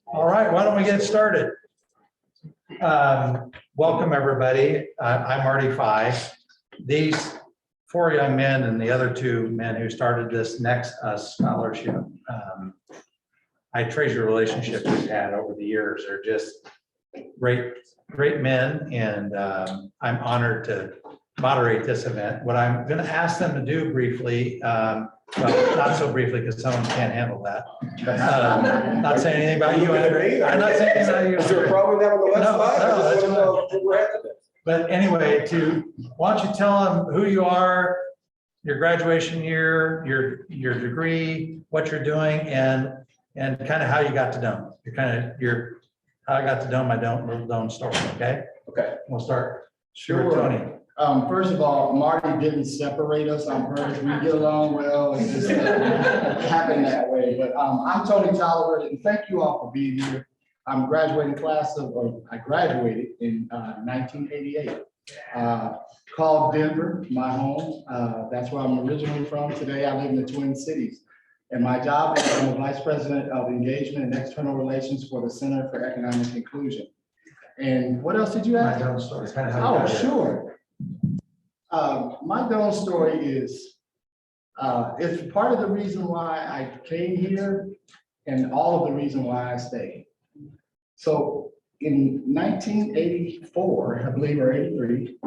All right, why don't we get started? Welcome, everybody. I'm Marty Fye. These four young men and the other two men who started this NexTus Scholarship, I treasure relationships we've had over the years. They're just great men, and I'm honored to moderate this event. What I'm going to ask them to do briefly, well, not so briefly because some of them can't handle that. Not saying anything about you, Andre. I'm not saying anything about you. Is there a problem down on the west side? No, I just that's want to know what we're at today. But anyway, why don't you tell them who you are, your graduation year, your degree, what you're doing, and kind of how you got to Doane. How I got to Doane, my Doane story. Okay. Okay. We'll start. Sure. With Tony. First of all, Marty didn't separate us on purpose. We get along well. It just happened that way. But I'm Tony Tolliver, and thank you all for being here. I'm graduating class of, or I graduated in 1988. Called Denver my home. That's where I'm originally from. Today I live in the Twin Cities. And my job is I'm the Vice President of Engagement and External Relations for the Center for Economic Inclusion. And what else did you ask? My Doane story. Kind of how you Oh, got here. sure. My Doane story is, it's part of the reason why I came here and all of the reason why I stayed. So in 1984, I believe, or 83,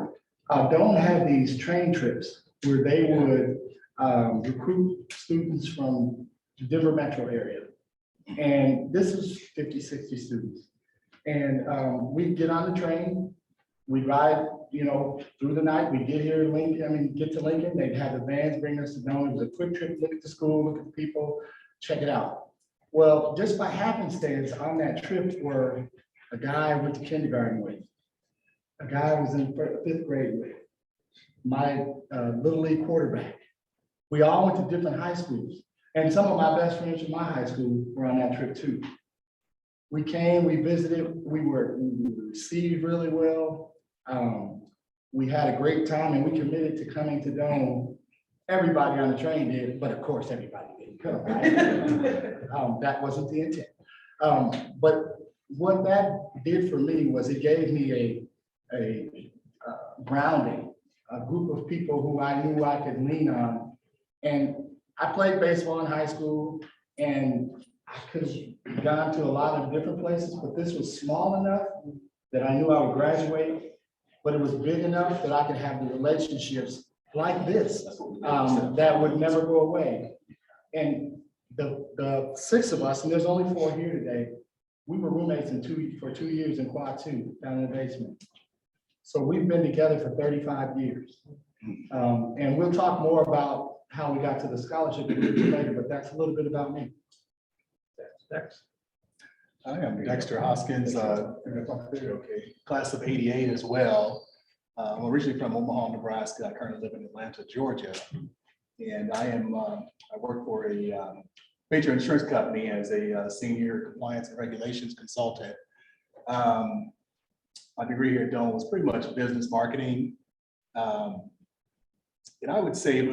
Doane had these train trips where they would recruit students from the Denver metro area. And this is 50, 60 students. And we'd get on the train, we'd ride, through the night, we'd get here, get to Lincoln, they'd have the vans bring us to Doane. It was a quick trip, look at the school, look at the people, check it out. Well, just by happenstance on that trip were a guy I went to kindergarten with, a guy I was in fifth grade with, my Little League quarterback. We all went to different high schools, and some of my best friends from my high school were on that trip too. We came, we visited, we were received really well. We had a great time, and we committed to coming to Doane. Everybody on the train did, but of course, everybody didn't come, right? That wasn't the intent. But what that did for me was it gave me a grounding, a group of people who I knew I could lean on. And I played baseball in high school, and I could have gone to a lot of different places, but this was small enough that I knew I would graduate, but it was big enough that I could have the relationships like this that would never go away. And the six of us, and there's only four here today, we were roommates for 2 years in Quad 2 down in the basement. So we've been together for 35 years. And we'll talk more about how we got to the scholarship a little bit later, but that's a little bit about me. Dex. I am Dexter Hoskins, class of '88 as well. I'm originally from Omaha, Nebraska. I currently live in Atlanta, Georgia. And I work for a major insurance company as a senior compliance and regulations consultant. My degree here at Doane was pretty much business marketing. And I would say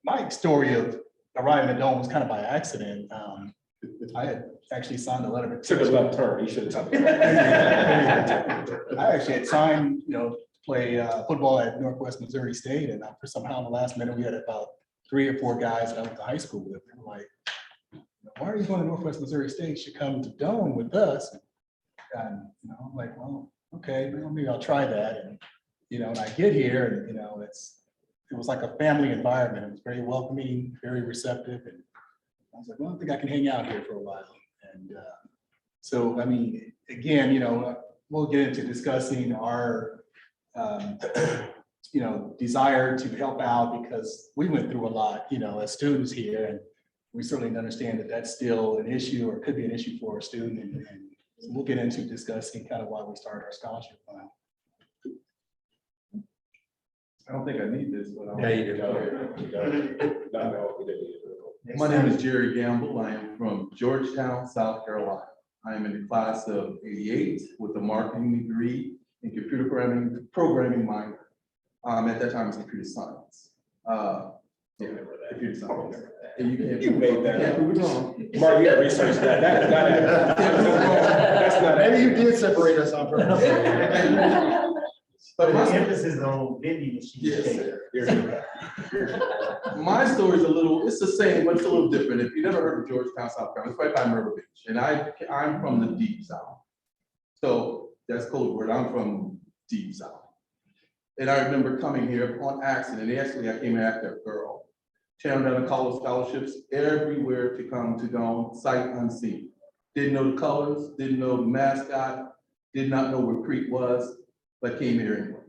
my story of arriving at Doane was kind of by accident. I had actually signed a letter of Took a left turn, you should have. I actually had signed, to play football at Northwest Missouri State, and somehow in the last minute we had about 3 or 4 guys that I went to high school with. They were like, "Why are you going to Northwest Missouri State? You should come to Doane with us." And I'm like, "Well, okay, maybe I'll try that." And and I get here, and it was like a family environment. It was very welcoming, very receptive, and I was like, "Well, I think I can hang out here for a while." And so, again, we'll get into discussing our desire to help out, because we went through a lot, as students here, and we certainly understand that that's still an issue, or could be an issue for a student. And so we'll get into discussing kind of why we started our scholarship fund. I don't think I need this, but Yeah, you do. My name is Jerry Gamble. I am from Georgetown, South Carolina. I am in the class of '88 with a marketing degree in computer programming minor. At that time, it was computer science. If you're something. And you can't. You made that can't up. prove it wrong. Mark, you gotta research that. That is not accurate. That's not Maybe you accurate. did separate us on purpose. But my, emphasis on vending machines. yes, my story is a little, it's the same, but it's a little different. If you never heard of Georgetown, South Carolina, it's right by Myrtle Beach. And I'm from the deep south. So that's code word. I'm from deep south. And I remember coming here on accident. Actually, I came after a girl. Turned down college scholarships everywhere to come to Doane, sight unseen. Didn't know the colors, didn't know the mascot, did not know where Crete was, but came here anyway.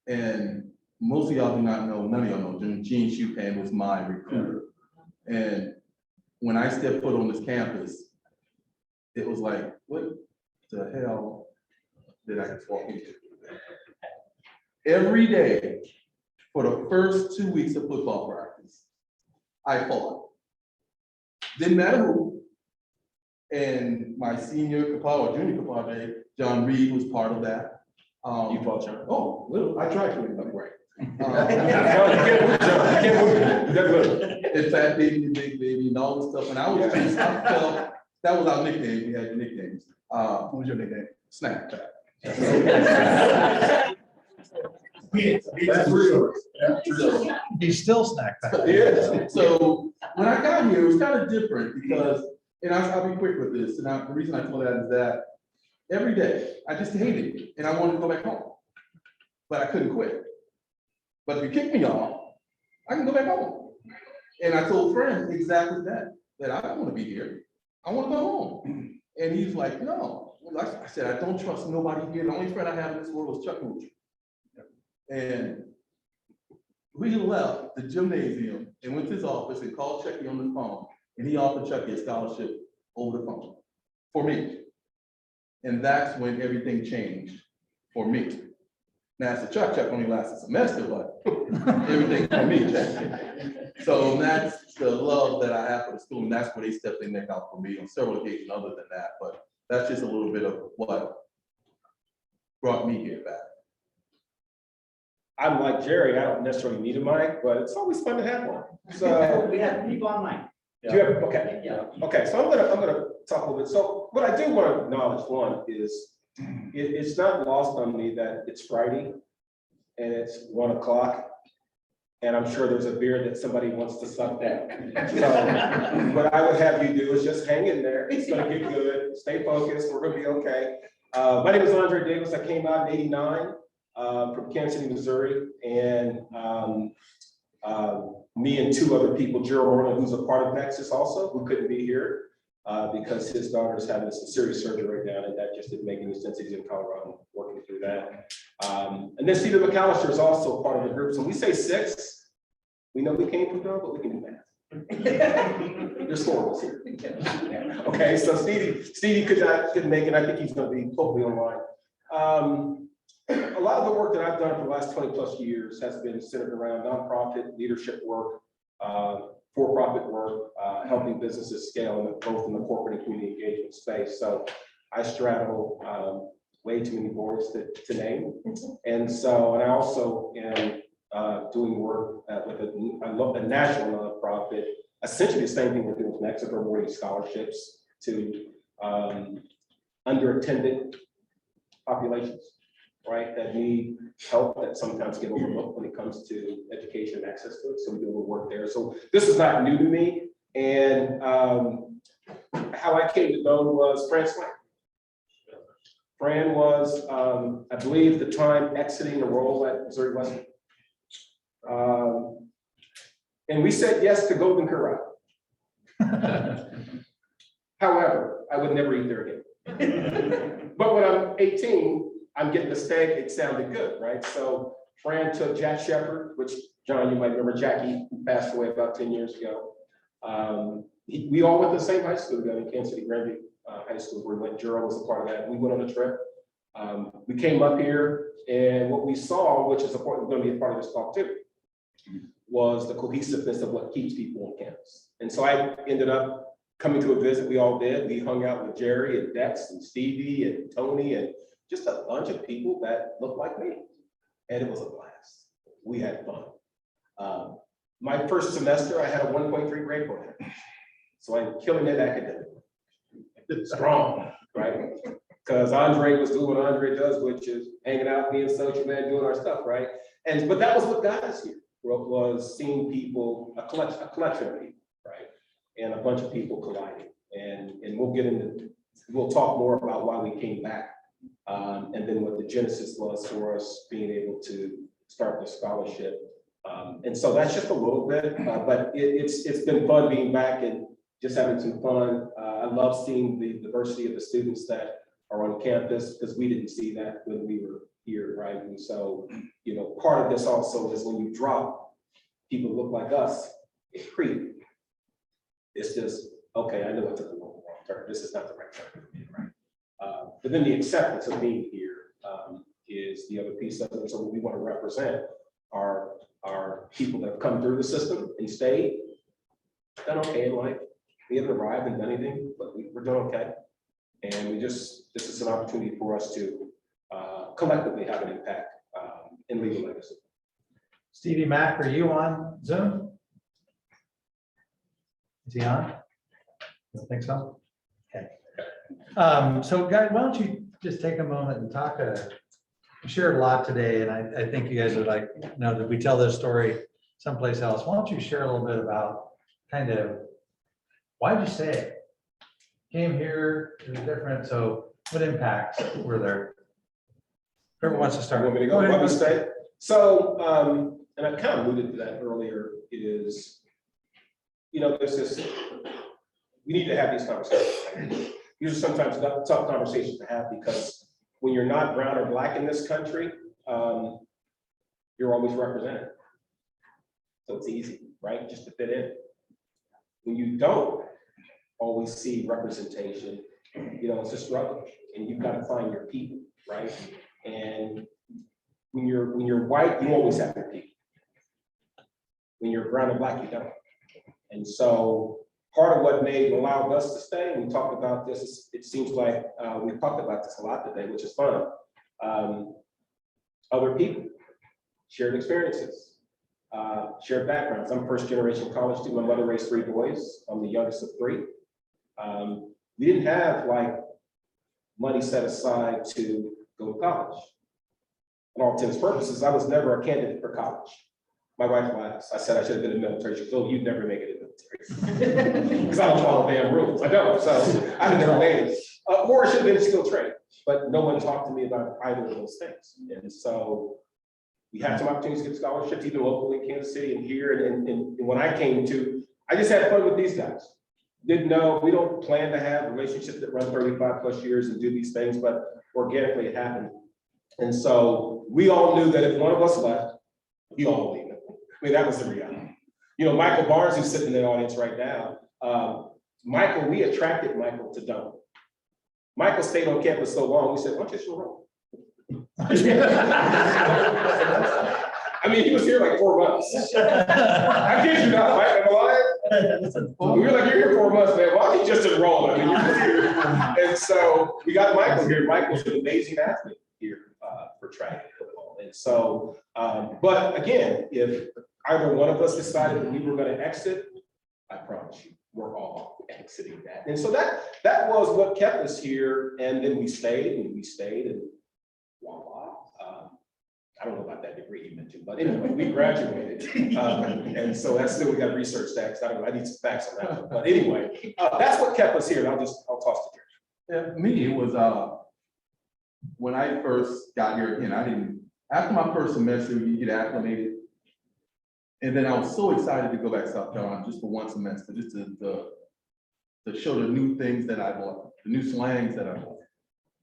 And most of y'all do not know, none of y'all know, Gene Shupan was my recruiter. And when I stepped foot on this campus, it was like, what the hell did I just walk into? Every day for the first 2 weeks of football practice, I fought. Didn't matter who. And my senior Kapal or junior Kapal day, John Reed was part of that. You fought John. Oh, little, I tried to win, but right. John, you can't move John. You can't move him. That's good. In fact, baby, big baby, and all this stuff. And I was just, I felt, that was our nickname. We had nicknames. What was your nickname? Snack Pack. That's real. He's still snack pack. Yeah, so when I got here, it was kind of different because, and I'll be quick with this, and the reason I told that is that every day, I just hated it, and I wanted to go back home, but I couldn't quit. But if you kick me off, I can go back home. And I told friends exactly that I don't want to be here, I want to go home. And he's like, no, I said, I don't trust nobody here, the only friend I have in this world is Chuck Moocher. And we left the gymnasium and went to his office and called Chucky on the phone, and he offered Chucky a scholarship over the phone for me. And that's when everything changed for me. Now, as a Chuck only lasted a semester, but everything for me changed. So that's the love that I have for the school, and that's where they stepped their neck out for me on several occasions other than that. But that's just a little bit of what brought me here back. I'm like Jerry, I don't necessarily need a mic, but it's always fun to have one. So We have people online. do you have, okay. Yeah. Okay, so I'm gonna talk a little bit. So what I do want to acknowledge, one, is it's not lost on me that it's Friday and it's 1 o'clock. And I'm sure there's a beer that somebody wants to suck down. So what I would have you do is just hang in there. It's gonna get good. Stay focused. We're gonna be okay. My name is Andre Davis. I came out in '89 from Kansas City, Missouri. And me and two other people, Jerall Moreland, who's a part of NexTus also, who couldn't be here because his daughter's having some serious surgery right now, and that just didn't make any sense. He's in Colorado working through that. And then Stephen McAlester is also part of the group. So when we say 6, we know we came from Doane, but we can do math. Your score was here. Okay, so Stevie couldn't make it. I think he's going to be hopefully online. A lot of the work that I've done for the last 20+ years has been centered around nonprofit leadership work, for-profit work, helping businesses scale both in the corporate and community engagement space. So I straddle way too many boards to name. And I also am doing work with a national nonprofit, essentially the same thing we're doing with NexTus, awarding scholarships to underattended populations, right, that need help, that sometimes get overlooked when it comes to education and access to it. So we do a little work there. So this is not new to me. And how I came to Doane was Fran Swain. Fran was, I believe, at the time exiting the role at Missouri Western. And we said yes to Golden Corral. However, I would never eat there again. But when I'm 18, I'm getting the steak, it sounded good, right? So Fran took Jack Shepard, which, John, you might remember Jackie, who passed away about 10 years ago. We all went to the same high school together in Kansas City, Grandview High School, where we went. Jerall was a part of that. We went on a trip. We came up here, and what we saw, which is going to be a part of this talk too, was the cohesiveness of what keeps people on campus. And so I ended up coming to a visit. We all did. We hung out with Jerry and Dex and Stevie and Tony and just a bunch of people that looked like me. And it was a blast. We had fun. My first semester, I had a 1.3 grade point. So I'm killing it academically. Strong, right? Because Andre was doing what Andre does, which is hanging out, being social, man, doing our stuff, right? But that was what got us here, was seeing people, a collection of people, right? And a bunch of people colliding. And we'll talk more about why we came back. And then what the genesis was for us being able to start the scholarship. And so that's just a little bit, but it's been fun being back and just having some fun. I love seeing the diversity of the students that are on campus, because we didn't see that when we were here, right? And so, you know, part of this also is when you drop people who look like us in Crete, it's just, okay, I know I took the wrong turn. This is not the right turn for me, right? But then the acceptance of being here is the other piece of it. So what we want to represent are people that have come through the system and stayed, done okay in life. We haven't arrived and done anything, but we're doing okay. And this is an opportunity for us to collectively have an impact in legal legacy. Stevie Mack, are you on Zoom? Is he on? You don't think so? Okay. So guys, why don't you just take a moment and talk, you shared a lot today, and I think you guys would like, you know, that we tell this story someplace else. Why don't you share a little bit about kind of, why'd you stay? Came here, it was different, so what impacts were there? Whoever wants to start. Want me to go? Let me stay. So, and I kind of alluded to that earlier, is, you know, there's this, we need to have these conversations. These are sometimes tough conversations to have, because when you're not brown or black in this country, you're always represented. So it's easy, right? Just to fit in. When you don't always see representation, you know, it's a struggle, and you've got to find your people, right? And when you're white, you always have your people. When you're brown and black, you don't. And so part of what allowed us to stay, and we talked about this, it seems like we've talked about this a lot today, which is fun. Other people, shared experiences, shared backgrounds. I'm a first generation college student. My mother raised 3 boys. I'm the youngest of 3. We didn't have like money set aside to go to college. For all intents and purposes, I was never a candidate for college. My wife laughs. I said I should have been in the military. She goes, you'd never make it in the military. Because I don't follow damn rules. I don't. So I never made it. Or I should have been skilled trade. But no one talked to me about either of those things. And so we had some opportunities to get scholarships, even locally in Kansas City and here. And when I came to, I just had fun with these guys. Didn't know, we don't plan to have relationships that run 35+ years and do these things, but organically it happened. And so we all knew that if one of us left, we all leave. I mean, that was the reality. You know, Michael Barnes, who's sitting in the audience right now, Michael, we attracted Michael to Doane. Michael stayed on campus so long, we said, why don't you just roll? I mean, he was here like 4 months. I kid you not, Mike, I'm alive. We were like, you're here 4 months, man. Why don't you just enroll? I mean, you're here. And so we got Michael here. Michael's an amazing athlete here for track and football. And so, but again, if either one of us decided that we were going to exit, I promise you, we're all exiting that. And so that was what kept us here. And then we stayed and voila. I don't know about that degree you mentioned, but anyway, we graduated. And so that's still, we got research stacks. I don't know, I need some facts on that one. But anyway, that's what kept us here. And I'll toss to Jerry. Yeah, for me, it was when I first got here again, after my first semester, you get acclimated. And then I was so excited to go back to South Carolina just for 1 semester, just to show the new things that I've learned, the new slangs that I've learned.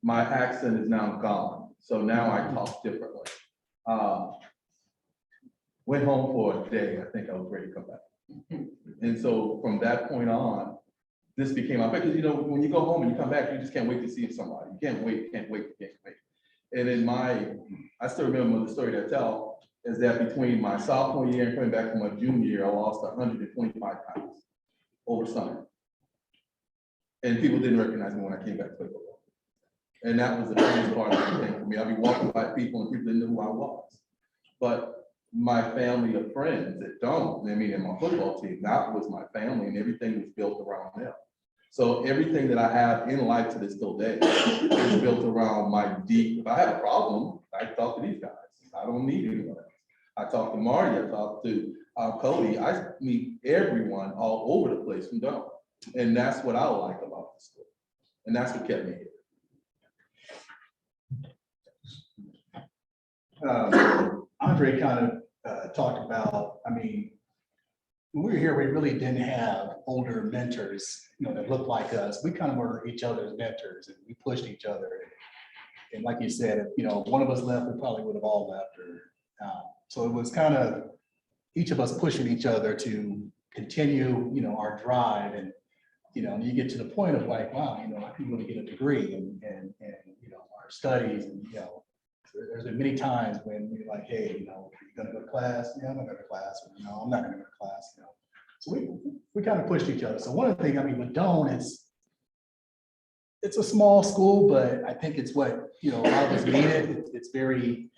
My accent is now gone. So now I talk differently. Went home for a day. I think I was ready to come back. And so from that point on, this became my because you know, when you go home and you come back, you just can't wait to see somebody. You can't wait. And in I still remember the story that I tell is that between my sophomore year and coming back from my junior year, I lost 125 pounds over summer. And people didn't recognize me when I came back to play football. And that was the biggest part of the thing for me. I'd be walking by people and people didn't know who I was. But my family of friends that don't, I mean, in my football team, that was my family and everything was built around them. So everything that I have in life to this still day is built around my deep, if I have a problem, I talk to these guys. I don't need anyone else. I talk to Marty, I talk to Cody, I meet everyone all over the place from Doane. And that's what I like about the school. And that's what kept me here. Andre kind of talked about, I mean, when we were here, we really didn't have older mentors, you know, that looked like us. We kind of were each other's mentors and we pushed each other. And like you said, if, you know, one of us left, we probably would have all left. So it was kind of each of us pushing each other to continue, you know, our drive. And, you know, you get to the point of like, wow, you know, I can really get a degree and you know, our studies and, you know, there's been many times when you're like, hey, you know, are you gonna go to class? Yeah, I'm gonna go to class. Or, no, I'm not gonna go to class. You know, so we kind of pushed each other. So one of the things, I mean, with Doane, it's a small school, but I think it's what, you know, a lot of us need it. It's very,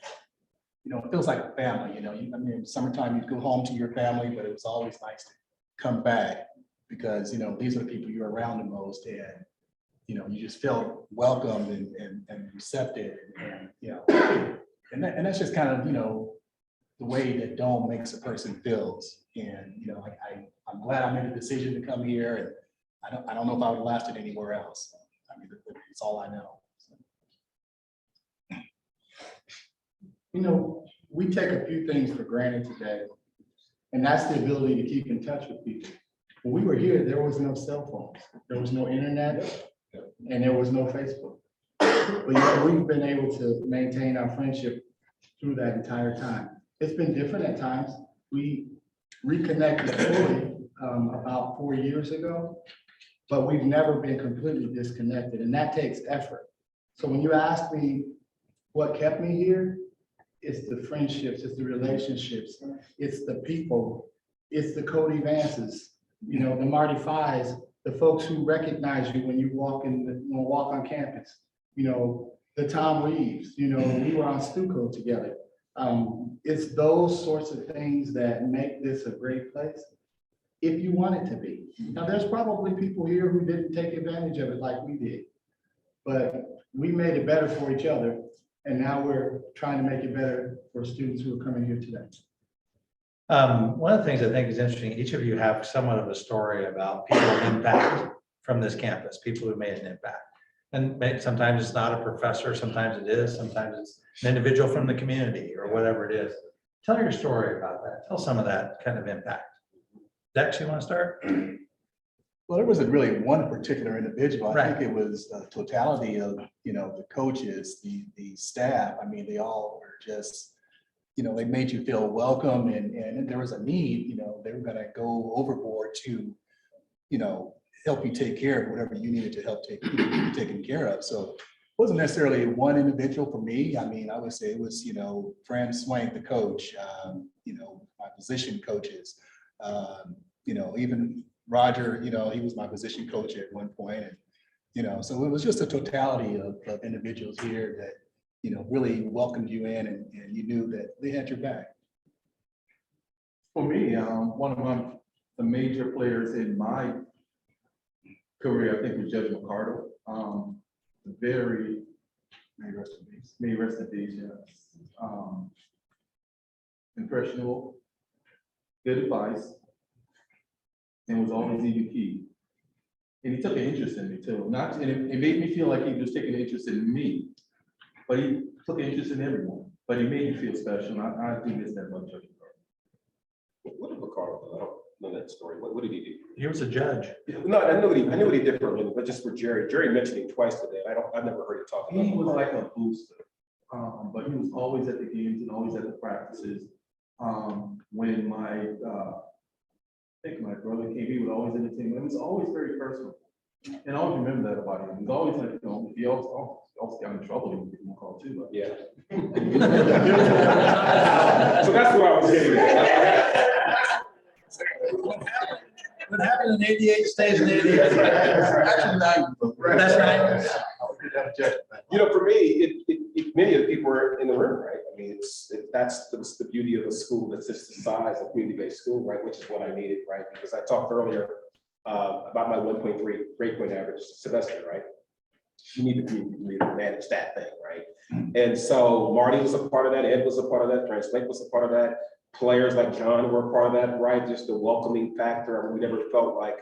you know, it feels like a family. You know, I mean, summertime you go home to your family, but it was always nice to come back because, you know, these are the people you're around the most, and you know, you just felt welcomed and receptive, and you know, and that's just kind of, you know, the way that Doane makes a person feels. And you know, I'm glad I made a decision to come here, and I don't know if I would have lasted anywhere else. I mean, it's all I know. You know, we take a few things for granted today, and that's the ability to keep in touch with people. When we were here, there was no cell phones, there was no internet, and there was no Facebook. But yet we've been able to maintain our friendship through that entire time. It's been different at times. We reconnected fully about 4 years ago, but we've never been completely disconnected, and that takes effort. So when you ask me what kept me here, it's the friendships, it's the relationships, it's the people, it's the Cody Vances, you know, the Marty Fyes, the folks who recognize you when you walk on campus, you know, the Tom Reeves, you know, we were on Stuco together. It's those sorts of things that make this a great place if you want it to be. Now, there's probably people here who didn't take advantage of it like we did, but we made it better for each other. And now we're trying to make it better for students who are coming here today. One of the things I think is interesting, each of you have somewhat of a story about people of impact from this campus, people who made an impact. And sometimes it's not a professor, sometimes it is, sometimes it's an individual from the community or whatever it is. Tell your story about that. Tell some of that kind of impact. Dex, you want to start? Well, there wasn't really one particular individual. I Right. think it was the totality of, you know, the coaches, the staff. I mean, they all were just, you know, they made you feel welcome, and if there was a need, you know, they were gonna go overboard to, you know, help you take care of whatever you needed to help taken care of. So it wasn't necessarily one individual for me. I mean, I would say it was, you know, Fran Swank, the coach, you know, my position coaches, you know, even Roger, you know, he was my position coach at one point, and you know, so it was just a totality of individuals here that, you know, really welcomed you in, and you knew that they had your back. For me, one of the major players in my career, I think, was Judge McArdo. Very, may he rest in peace, yes. Impressionable, good advice, and was always even key. And he took an interest in me too. And it made me feel like he was taking an interest in me, but he took an interest in everyone. But he made me feel special. And I do miss that about Judge McArdo. What did McAlester? I don't know that story. What did he do? He was a judge. No, I knew what he did for a living, but just for Jerry. Jerry mentioned him twice today. I've never heard him talk about He him. was like a booster, but he was always at the games and always at the practices. When I think my brother came, he would always entertain me. It was always very personal. And I always remember that about him. He was always like, you know, he always got in trouble, he would give him a call too. But Yeah. So that's what I was getting at. What happened in 88 stays in 88. Actually, That's right. You know, for me, many of the people are in the room, right? I mean, that's the beauty of a school that's just the size of community-based school, right? Which is what I needed, right? Because I talked earlier about my 1.3 grade point average semester, right? You need to manage that thing, right? And so Marty was a part of that, Ed was a part of that, Translate was a part of that. Players like John were a part of that, right? Just the welcoming factor. We never felt like,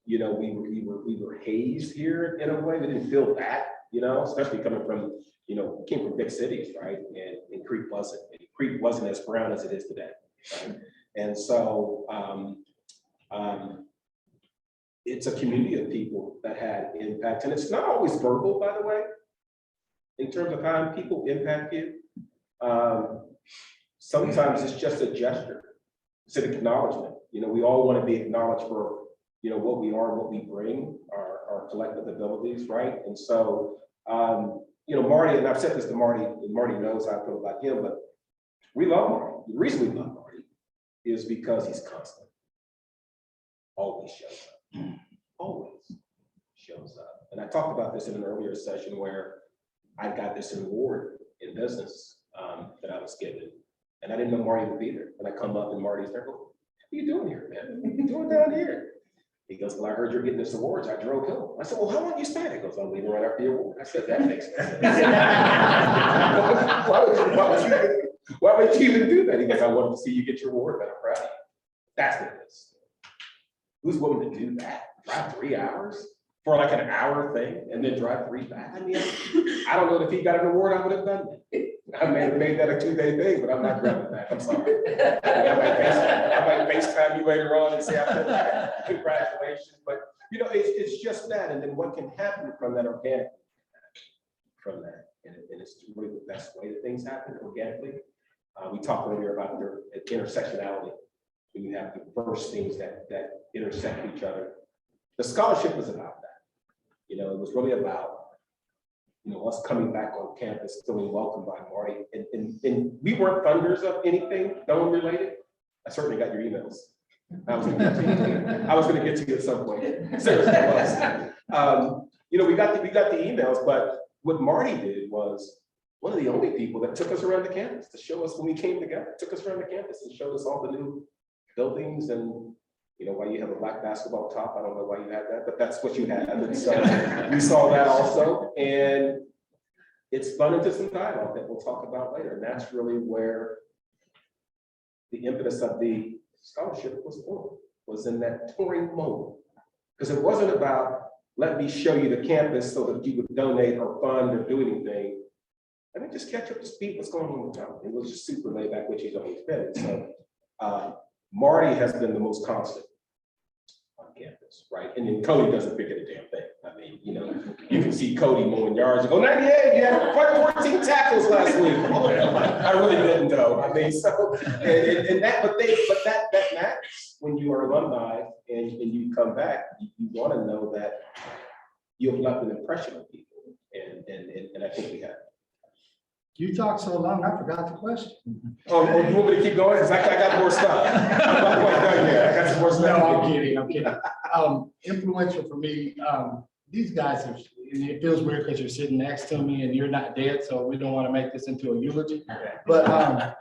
you know, we were hazed here in a way. We didn't feel that, you know, especially coming from, you know, came from big cities, right? And Crete wasn't. And Crete wasn't as brown as it is today, right? And so it's a community of people that had impact, and it's not always verbal, by the way, in terms of how people impact you. Sometimes it's just a gesture, it's an acknowledgement. You know, we all want to be acknowledged for, you know, what we are, what we bring, our collective abilities, right? And so, you know, Marty, and I've said this to Marty, and Marty knows how I feel about him, but we love Marty. The reason we love Marty is because he's constant. Always shows up. Always shows up. And I talked about this in an earlier session where I got this award in business that I was given. And I didn't know Marty would be there. And I come up and Marty's there, what are you doing here, man? What are you doing down here? He goes, well, I heard you're getting this award. I drove home. I said, well, how long you staying? He goes, I'm leaving right after the award. I said, that makes sense. why would you even do that? He goes, I wanted to see you get your award, and I'm proud of you. That's what it is. Who's willing to do that? Drive 3 hours for like an hour thing and then drive 3 back? I mean, I don't know if he got an award, I would have done that. I may have made that a 2-day thing, but I'm not grabbing that. I'm sorry. I might FaceTime you later on and say, I did that. Congratulations. But you know, it's just that. And then what can happen from that organically? From that. And it's really the best way that things happen organically. We talked earlier about intersectionality. When you have diverse things that intersect each other. The scholarship was about that. You know, it was really about, you know, us coming back on campus, feeling welcomed by Marty. And we weren't funders of anything Doane related. I certainly got your emails. I was going to get to you at some point. Seriously, I was. You know, we got the emails, but what Marty did was one of the only people that took us around the campus to show us when we came together, took us around the campus and showed us all the new buildings and, you know, why you have a black basketball top. I don't know why you had that, but that's what you had. And so we saw that also. And it spun into some dialogue that we'll talk about later. And that's really where the impetus of the scholarship was born, was in that touring moment. Because it wasn't about, let me show you the campus so that you would donate or fund or do anything. Let me just catch up to speed what's going on with town. It was just super laid back, which he's always been. So Marty has been the most constant on campus, right? And then Cody doesn't forget a damn thing. I mean, you know, you can see Cody mowing yards and go, 98, you had 14 tackles last week. I really didn't know. I mean, so, and that, but that matters when you are alumni and you come back, you want to know that you've left an impression on people. And I think we have. You talked so long, I forgot the question. Oh, you want me to keep going? Because I got more stuff. I'm not quite done yet. I got some more stuff. No, I'm kidding. Influential for me, these guys have, and it feels weird because you're sitting next to me and you're not dead, so we don't want to make this into a eulogy. But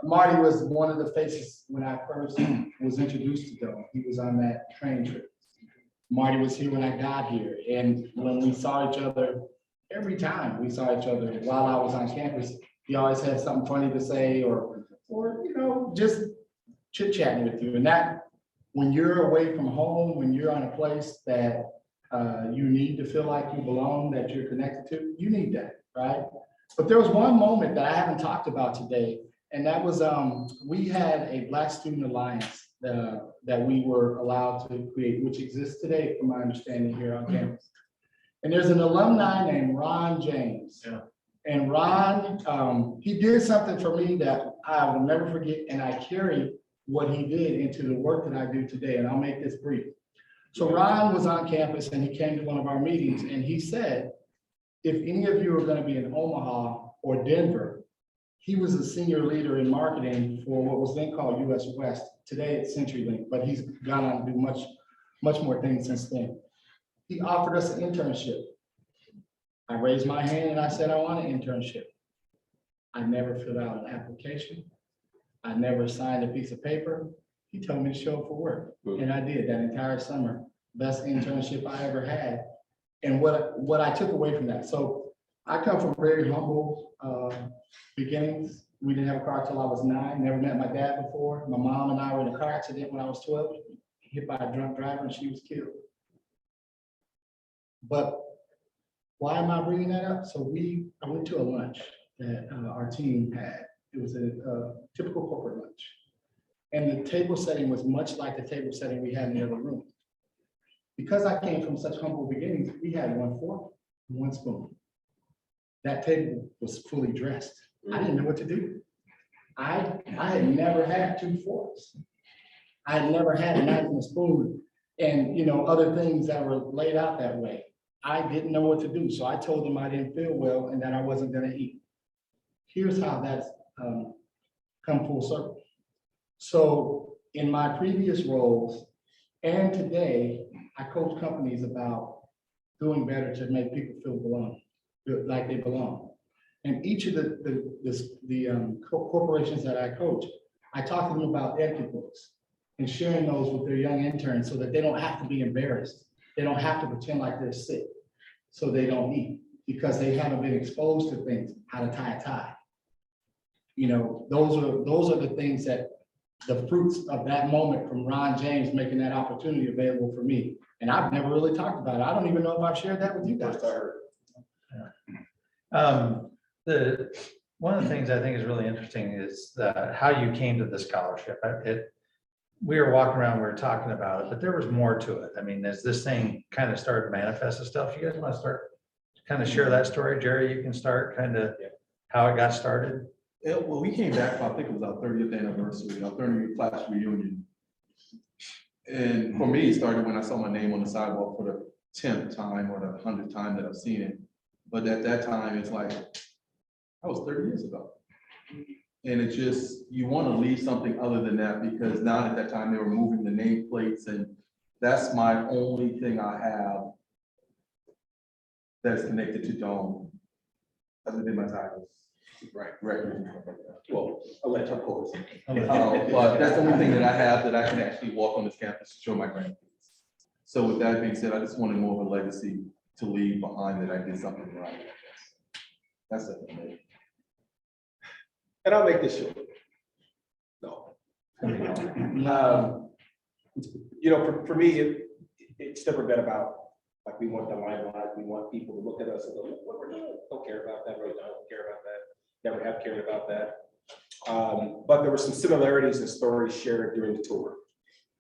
Marty was one of the faces when I first was introduced to Doane. He was on that train trip. Marty was here when I got here, and when we saw each other, every time we saw each other while I was on campus, he always had something funny to say or you know, just chit-chatting with you. And that, when you're away from home, when you're on a place that you need to feel like you belong, that you're connected to, you need that, right? But there was one moment that I haven't talked about today, and that was we had a Black Student Alliance that we were allowed to create, which exists today, from my understanding, here on campus. And there's an alumni named Ron James. Yeah. And Ron, he did something for me that I will never forget, and I carry what he did into the work that I do today, and I'll make this brief. So Ron was on campus and he came to one of our meetings and he said, if any of you are going to be in Omaha or Denver, he was a senior leader in marketing for what was then called US West. Today it's CenturyLink, but he's gone on to do much more things since then. He offered us an internship. I raised my hand and I said, I want an internship. I never filled out an application. I never signed a piece of paper. He told me to show up for work, and I did that entire summer. Best internship I ever had. And what I took away from that, so I come from very humble beginnings. We didn't have a car till I was 9, never met my dad before. My mom and I were in a car accident when I was 12, hit by a drunk driver, and she was killed. But why am I bringing that up? So I went to a lunch that our team had. It was a typical corporate lunch. And the table setting was much like the table setting we had in the other room. Because I came from such humble beginnings, we had 1 fork, 1 spoon. That table was fully dressed. I didn't know what to do. I had never had 2 forks. I had never had a knife and a spoon and, other things that were laid out that way. I didn't know what to do. So I told them I didn't feel well and that I wasn't going to eat. Here's how that's come full circle. So in my previous roles and today, I coach companies about doing better to make people feel like they belong. And each of the corporations that I coach, I talk to them about etiquette books and sharing those with their young interns so that they don't have to be embarrassed. They don't have to pretend like they're sick so they don't eat because they haven't been exposed to things, how to tie a tie. Those are the things that the fruits of that moment from Ron James making that opportunity available for me. And I've never really talked about it. I don't even know if I've shared that with you guys. One of the things I think is really interesting is how you came to the scholarship. We were walking around, we were talking about it, but there was more to it. I mean, as this thing kind of started to manifest itself, you guys want to start kind of share that story? Jerry, you can start kind of how it got started. Well, we came back, I think it was our 30th anniversary, our 30th class reunion. And for me, it started when I saw my name on the sidewalk for the 10th time or the 100th time that I've seen it. But at that time, it's like, that was 30 years ago. And it's just, you want to leave something other than that because now at that time they were moving the nameplates and that's my only thing I have that's connected to Doane. Other than my titles. Right. Well, of course. But that's the only thing that I have that I can actually walk on this campus to show my grandkids. So with that being said, I just wanted more of a legacy to leave behind that I did something right. That's it. And I'll make this short. No. For me, it's never been about, like, we want the limelight, we want people to look at us and go, look what we're doing. Don't care about that, really don't care about that. Never have cared about that. But there were some similarities and stories shared during the tour.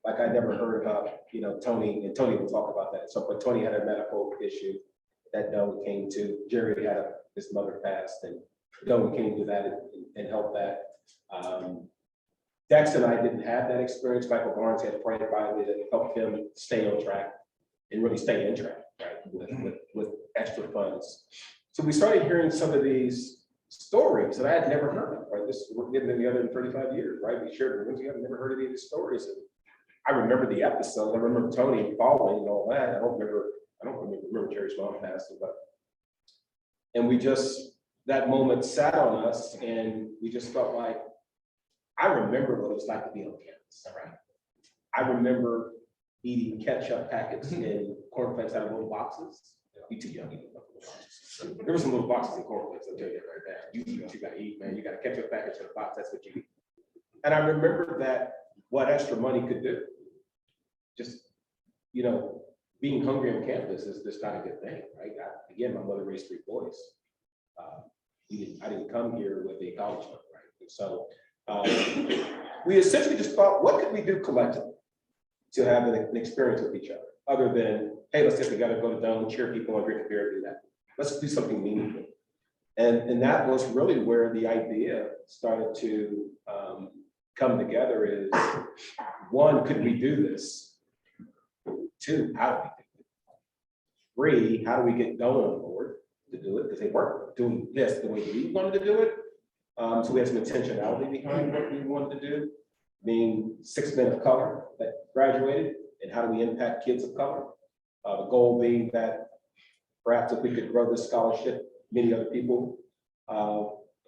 Like I never heard about, Tony, and Tony will talk about that. So, but Tony had a medical issue that Doane came to. Jerry had his mother passed, and Doane came to that and helped that. Dex and I didn't have that experience. Michael Barnes had a friend by me that helped him stay on track and really stay in track, right, with extra funds. So we started hearing some of these stories that I had never heard of, right? We're getting together in 35 years, right? We shared rooms, I've never heard of any of these stories. And I remember the episode. I remember Tony falling and all that. I don't remember Jerry's mom passing, and that moment sat on us and we just felt like, I remember what it was like to be on campus, right? I remember eating ketchup packets and cornflakes out of little boxes. You too young to eat little boxes. There were some little boxes in cornflakes, I'll tell you right now. You gotta eat, man. You got a ketchup package in a box, that's what you eat. And I remember that what extra money could do. Just, being hungry on campus is just not a good thing, right? Again, my mother raised 3 boys. I didn't come here with a college fund, right? And so we essentially just thought, what could we do collectively to have an experience with each other than, hey, let's get together, go to Doane, cheer people on, drink a beer, do that. Let's do something meaningful. And that was really where the idea started to come together is, 1, could we do this? 2, how do we do it? 3, how do we get Doane on board to do it? Because they weren't doing this the way we wanted to do it. So we had some intentionality behind what we wanted to do, being 6 men of color that graduated, and how do we impact kids of color? The goal being that perhaps if we could grow this scholarship, many other people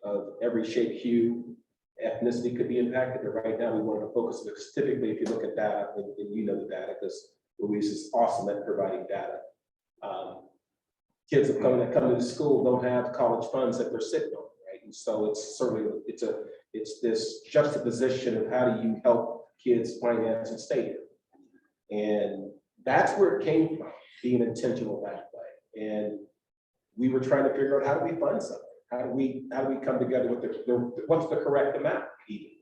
of every shape, hue, ethnicity could be impacted, but right now we wanted to focus, because typically if you look at data, and you know the data, because Louise is awesome at providing data. Kids that come to the school don't have college funds that they're sitting on, right? And so it's certainly, it's this juxtaposition of how do you help kids finance and stay here. And that's where it came from, being intentional that way. And we were trying to figure out, how do we fund something? How do we come together with what's the correct amount even?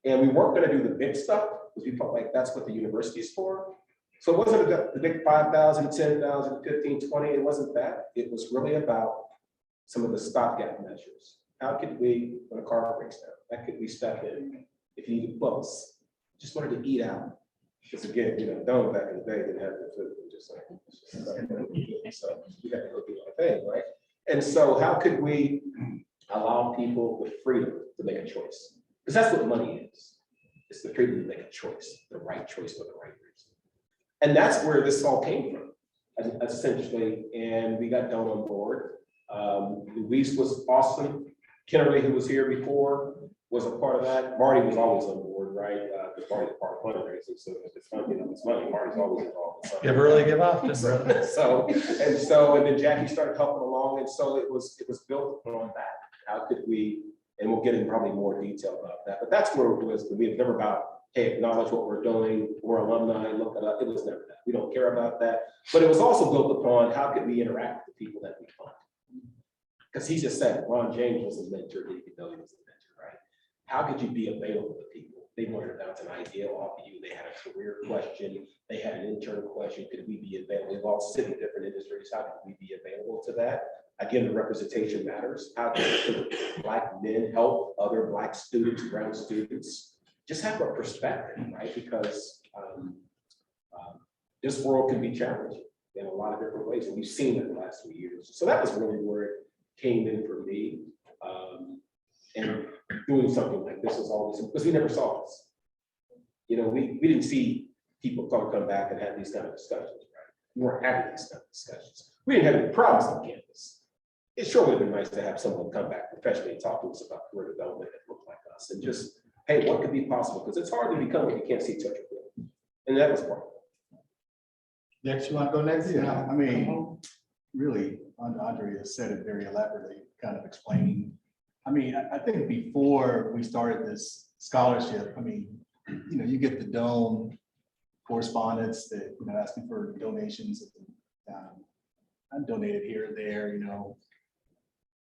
And we weren't going to do the big stuff because we felt like that's what the university is for. So it wasn't the big 5,000, 10,000, 15, 20. It wasn't that. It was really about some of the stopgap measures. How could we, when a car breaks down, how could we step in? If you needed books, just wanted to eat out. Because again, Doane back in the day didn't have the food. So we got to go do our thing, right? And so how could we allow people the freedom to make a choice? Because that's what money is. It's the freedom to make a choice, the right choice for the right reason. And that's where this all came from, essentially. And we got Doane on board. Luis was awesome. Kennerly, who was here before, was a part of that. Marty was always on board, right? Because Marty's part of fundraising, so if it's fun, it's money. Marty's always involved. You really give up, brother. And then Jackie started helping along, and so it was built on that. How could we? And we'll get in probably more detail about that. But that's where it was. We had never about, hey, acknowledge what we're doing. We're alumni. Look it up. It was never that. We don't care about that. But it was also built upon how could we interact with the people that we fund? Because he just said Ron James was a mentor. Did you know he was a mentor, right? How could you be available to people? They wanted to bounce an idea off of you. They had a career question. They had an internal question. Could we be available? We've all sit in different industries. How could we be available to that? Again, the representation matters. How can Black men help other Black students, brown students? Just have a perspective, right? Because this world can be challenging in a lot of different ways. And we've seen it the last 3 years. So that was really where it came in for me. And doing something like this was always, because we never saw this. We didn't see people come back and have these kind of discussions, right? We weren't having these kind of discussions. We didn't have any problems on campus. It sure would have been nice to have someone come back professionally and talk to us about career development that looked like us and just, hey, what could be possible? Because it's hard to become what you can't see, touch, or feel. And that was part of it. Next, you want to go next? Yeah, I mean, really, Andre has said it very elaborately, kind of explaining. I mean, I think before we started this scholarship, I mean, you get the Doane correspondence that, asking for donations. I donated here and there,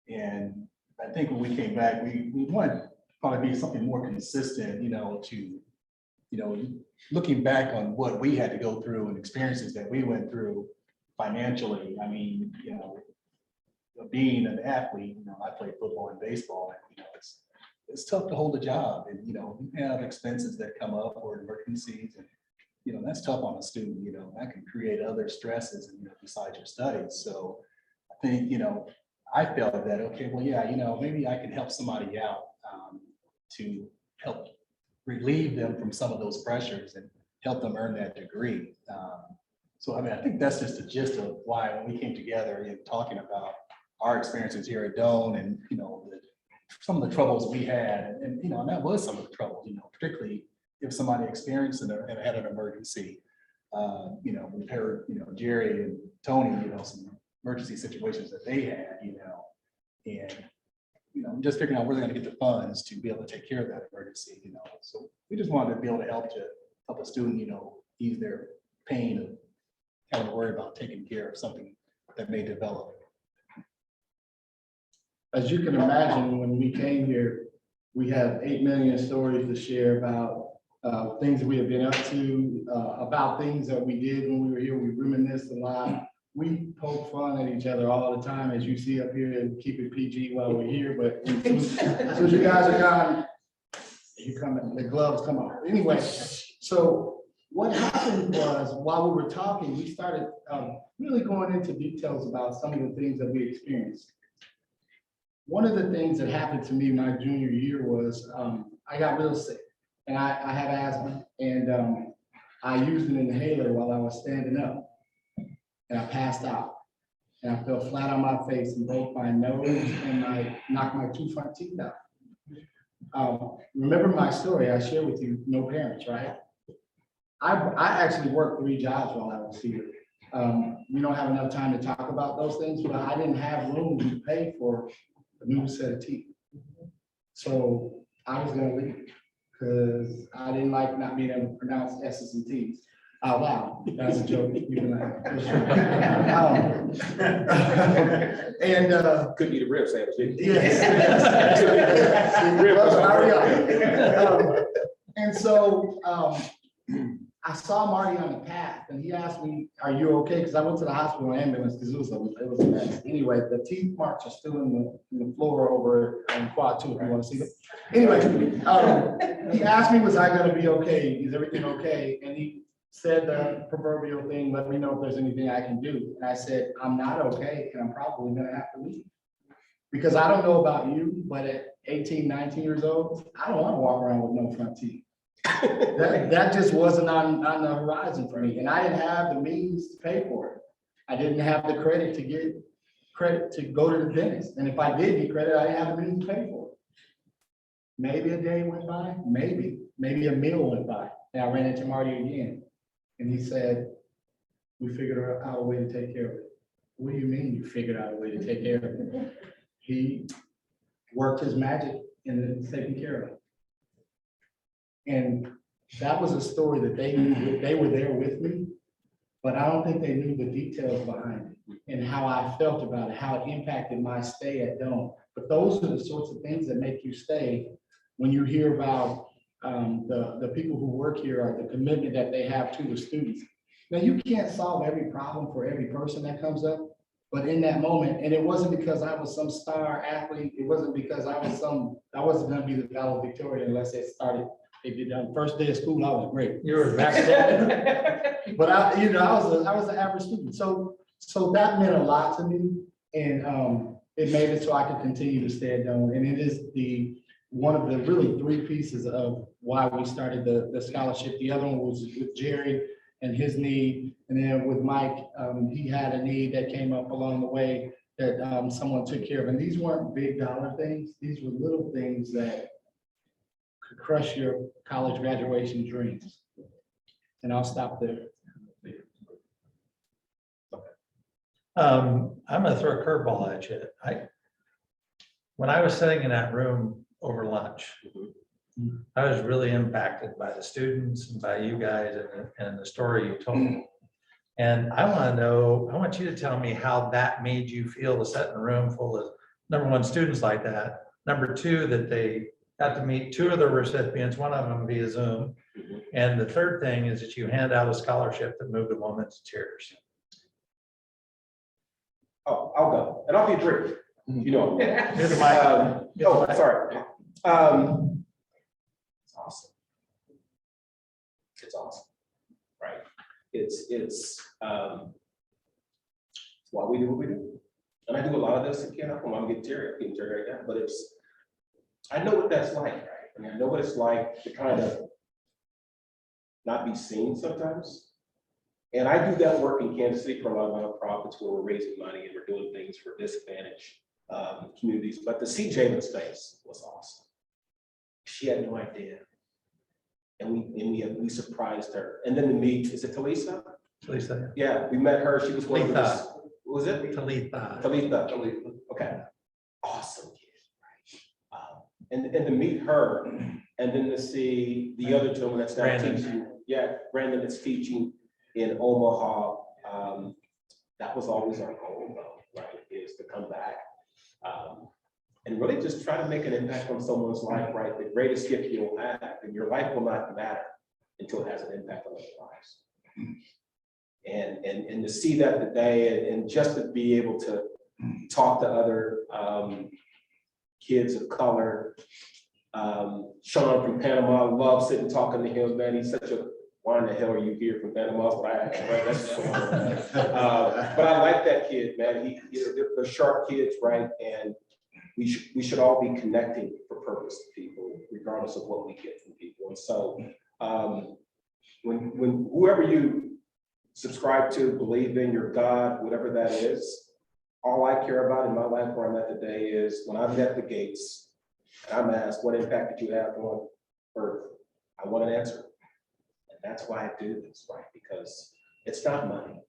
and I think when we came back, we wanted to probably be something more consistent, to, looking back on what we had to go through and experiences that we went through financially. I mean, being an athlete, I played football and baseball, and it's tough to hold a job, and you have expenses that come up or emergencies, and that's tough on a student. That can create other stresses, and besides your studies. So I think I felt that, okay, well, yeah, maybe I can help somebody out to help relieve them from some of those pressures and help them earn that degree. So I mean, I think that's just the gist of why when we came together and talking about our experiences here at Doane, and some of the troubles we had, and that was some of the troubles, particularly if somebody experienced and had an emergency. We've heard Jerry and Tony, some emergency situations that they had, and just figuring out where they're going to get the funds to be able to take care of that emergency. So we just wanted to be able to help a student, ease their pain of having to worry about taking care of something that may develop. As you can imagine, when we came here, we have 8 million stories to share about things that we have been up to, about things that we did when we were here. We reminisced a lot. We poke fun at each other all the time, as you see up here, and keep it PG while we're here. But as soon as you guys are gone, you come in, the gloves come off. Anyway, so what happened was, while we were talking, we started really going into details about some of the things that we experienced. One of the things that happened to me my junior year was I got real sick, and I had asthma, and I used an inhaler while I was standing up, and I passed out. and I fell flat on my face and broke my nose and knocked my 2 front teeth out. Remember my story I shared with you, no parents, right? I actually worked 3 jobs while I was here. We don't have enough time to talk about those things, but I didn't have room to pay for a new set of teeth. So I was gonna leave because I didn't like not being able to pronounce S's and T's out loud. That's a joke. You can laugh. And Could be the rib sandwich. didn't it? yes. And so I saw Marty on the path and he asked me, "Are you okay?" Because I went to the hospital in ambulance because it was a mess. Anyway, the teeth marks are still in the floor over on quad 2 if you want to see them. Anyway, he asked me, was I going to be okay? Is everything okay? And he said the proverbial thing, let me know if there's anything I can do. And I said, I'm not okay, and I'm probably gonna have to leave. Because I don't know about you, but at 18, 19 years old, I don't want to walk around with no front teeth. That just wasn't on the horizon for me. And I didn't have the means to pay for it. I didn't have the credit to get credit to go to the dentist. And if I did get credit, I didn't have the means to pay for it. Maybe a day went by, maybe a meal went by, and I ran into Marty again. And he said, we figured out a way to take care of it. What do you mean you figured out a way to take care of it? He worked his magic in taking care of it. And that was a story that they knew, they were there with me, but I don't think they knew the details behind it and how I felt about it, how it impacted my stay at Doane. But those are the sorts of things that make you stay when you hear about the people who work here, or the commitment that they have to the students. Now, you can't solve every problem for every person that comes up, but in that moment, and it wasn't because I was some star athlete, it wasn't because I wasn't gonna be the valedictorian unless it started, they did on first day of school, I was great. You were vaccinated. But I was an average student. So that meant a lot to me, and it made it so I could continue to stay at Doane. And it is one of the really 3 pieces of why we started the scholarship. The other one was with Jerry and his need. And then with Mike, he had a need that came up along the way that someone took care of. And these weren't big dollar things. These were little things that could crush your college graduation dreams. And I'll stop there. I'm gonna throw a curveball at you. When I was sitting in that room over lunch, I was really impacted by the students and by you guys and the story you told. And I want you to tell me how that made you feel to sit in a room full of, number 1, students like that. Number 2, that they got to meet 2 of the recipients, one of them via Zoom. And the third thing is that you hand out a scholarship that moved a woman to tears. Oh, I'll go, and I'll be brief. You know. Here's the mic. Sorry. It's awesome. It's awesome, right? It's why we do what we do. And I do a lot of this again. I'm getting teary right now, but I know what that's like, right? I mean, I know what it's like to kind of not be seen sometimes. And I do that work in Kansas City for a lot of nonprofits where we're raising money and we're doing things for disadvantaged communities. But to see Jalen's face was awesome. She had no idea. And we surprised her. And then to meet, is it Talisa? Talisa. Yeah, we met her. She was one of those. What was it? Talitha. Talitha. Okay. Awesome kid. And to meet her and then to see the other gentleman that's now Brandon. teaching. Yeah, Brandon is teaching in Omaha. That was always our goal, though, right? Is to come back and really just try to make an impact on someone's life, right? The greatest gift you'll have, and your life will not matter until it has an impact on other lives. And to see that today, and just to be able to talk to other kids of color. Sean from Panama, I love sitting talking to him, man. He's such a, why in the hell are you here from Panama? Right? That's but I like that kid, man. They're sharp kids, right? And we should all be connecting for purpose to people, regardless of what we get from people. And so when whoever you subscribe to, believe in, your God, whatever that is, All I care about in my life where I'm at today is when I'm at the gates and I'm asked, what impact did you have on Earth? I want an answer. And that's why I do this, right? Because it's not money.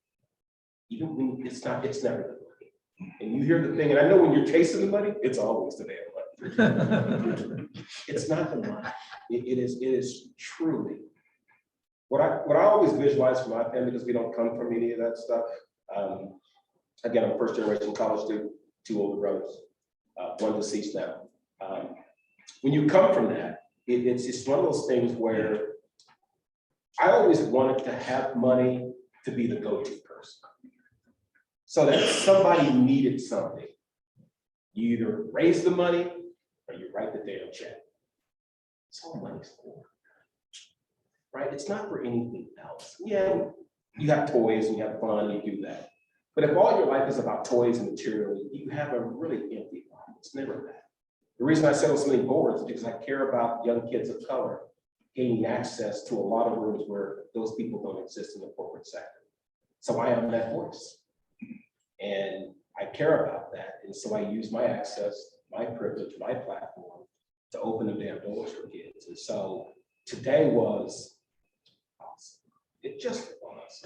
Even when it's never the money. And you hear the thing, and I know when you're chasing the money, it's always the damn money. It's not the money. It is truly. What I always visualize for my family, because we don't come from any of that stuff. Again, I'm a first generation college student, 2 older brothers, one deceased now. When you come from that, it's just one of those things where I always wanted to have money to be the go-to person. So that if somebody needed something, you either raise the money or you write the damn check. That's all money's for, right? It's not for anything else. Yeah, you have toys and you have fun, you do that. But if all your life is about toys and material, you have a really empty life. It's never that. The reason I sit on so many boards is because I care about young kids of color gaining access to a lot of rooms where those people don't exist in the corporate sector. So I am that voice. And I care about that. And so I use my access, my privilege, my platform to open the damn doors for kids. And so today was awesome. It just was.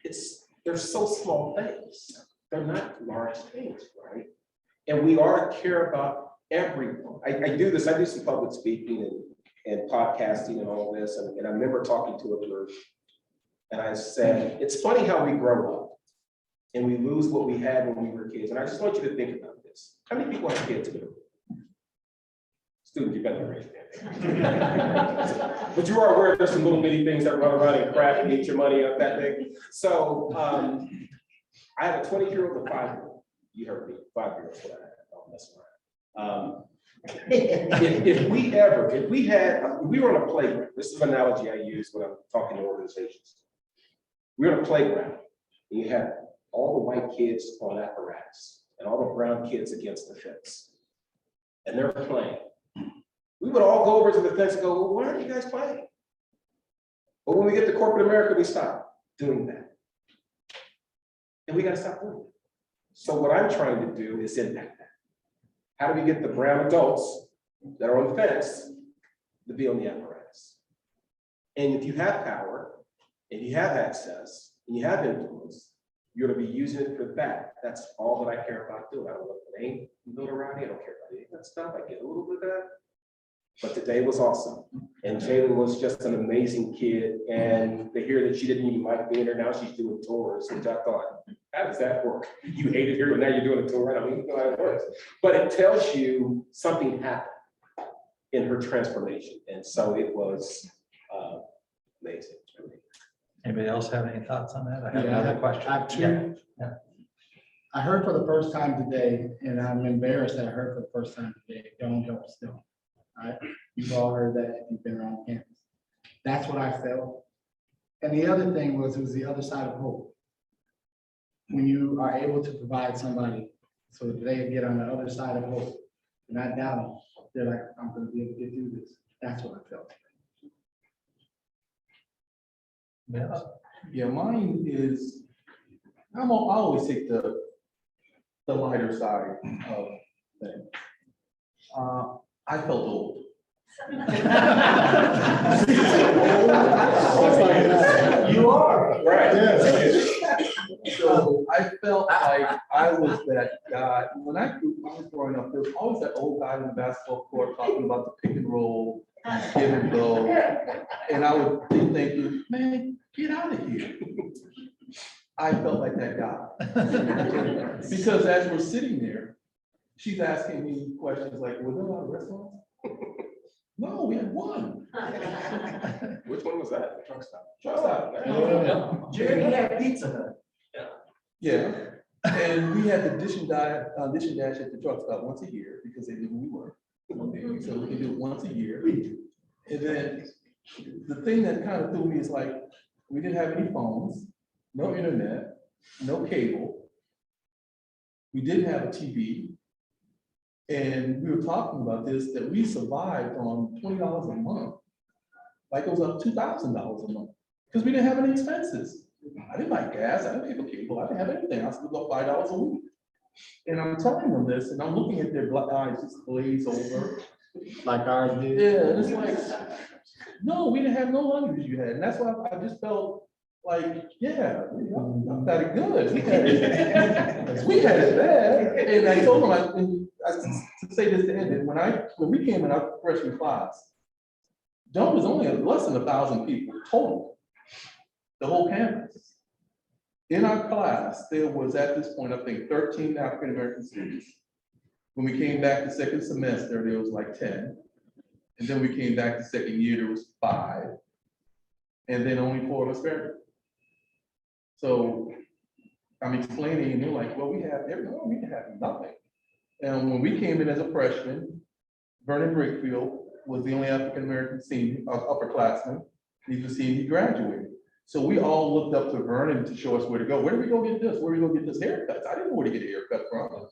Because they're so small things. They're not large things, right? And we are to care about everyone. I do some public speaking and podcasting and all this. And I remember talking to a group and I said, it's funny how we grow up and we lose what we had when we were kids. And I just want you to think about this. How many people have kids in the room? Students, you better raise your hand. But you are aware there's some little bitty things that run around and crack and get your money up that big. So I have a 20-year-old and a 5-year-old. You heard me, 5-year-old, what I had. Don't mess around. If we were on a playground, this is an analogy I use when I'm talking to organizations. We're on a playground and you have all the white kids on apparatus and all the brown kids against the fence. And they're playing. We would all go over to the fence and go, well, why aren't you guys playing? But when we get to corporate America, we stop doing that. And we got to stop doing it. So what I'm trying to do is impact that. How do we get the brown adults that are on the fence to be on the apparatus? And if you have power, and you have access, and you have influence, you're going to be using it for that. That's all that I care about doing. I don't know if the name built around me. I don't care about any of that stuff. I get a little bit of that. But today was awesome. And Jalen was just an amazing kid. And to hear that she didn't even like being here, now she's doing tours, which I thought, how does that work? You hate it here, but now you're doing a tour. I don't even know how it works. But it tells you something happened in her transformation. And so it was amazing. Anybody else have any thoughts on that? I have Yeah, another question. I have two. Yeah. I heard for the first time today, and I'm embarrassed that I heard for the first time today, don't help still. All right, you've all heard that if you've been around campus. That's what I felt. And the other thing was, it was the other side of hope. When you are able to provide somebody so that they get on the other side of hope, not down, they're like, I'm going to be able to get through this. That's what I felt. Yeah. Yeah, mine is, I always take the lighter side of things. I felt old. You are. Right. So I felt like I was that guy. When I was growing up, there was always that old guy in the basketball court talking about the pick and roll, give and go. And I would be thinking, man, get out of here. I felt like that guy. Because as we're sitting there, she's asking me questions like, were there a lot of restaurants? No, we had one. Which one was that? Truck stop. Truck stop. Jerry had Pizza Hut. Yeah, and we had the dish and dash at the truck stop once a year because they knew who we were. So we can do it once a year. And then the thing that kind of threw me is like, we didn't have any phones, no internet, no cable. We didn't have a TV. And we were talking about this, that we survived on $20 a month. Like it was up $2,000 a month because we didn't have any expenses. I didn't buy gas, I didn't pay for cable, I didn't have anything, I still got $5 a week. And I'm telling them this, and I'm looking at their black eyes just glaze over. Like ours did. Yeah, and it's like, no, we didn't have no luggage you had, and that's why I just felt like, yeah, I'm got it good. We had it bad, and I told them, to say this to end it, when we came in our freshman class, Doane was only less than 1,000 people total, the whole campus. In our class, there was at this point, I think, 13 African-American students. When we came back the second semester, there was like 10. And then we came back the second year, there was 5. And then only 4 of us graduated. So I'm explaining, and they're like, well, we have everyone, we have nothing. And when we came in as a freshman, Vernon Brickfield was the only African-American senior, upperclassman. He was a senior, he graduated. So we all looked up to Vernon to show us where to go. Where do we go get this? Where do we go get this haircut? I didn't know where to get a haircut from.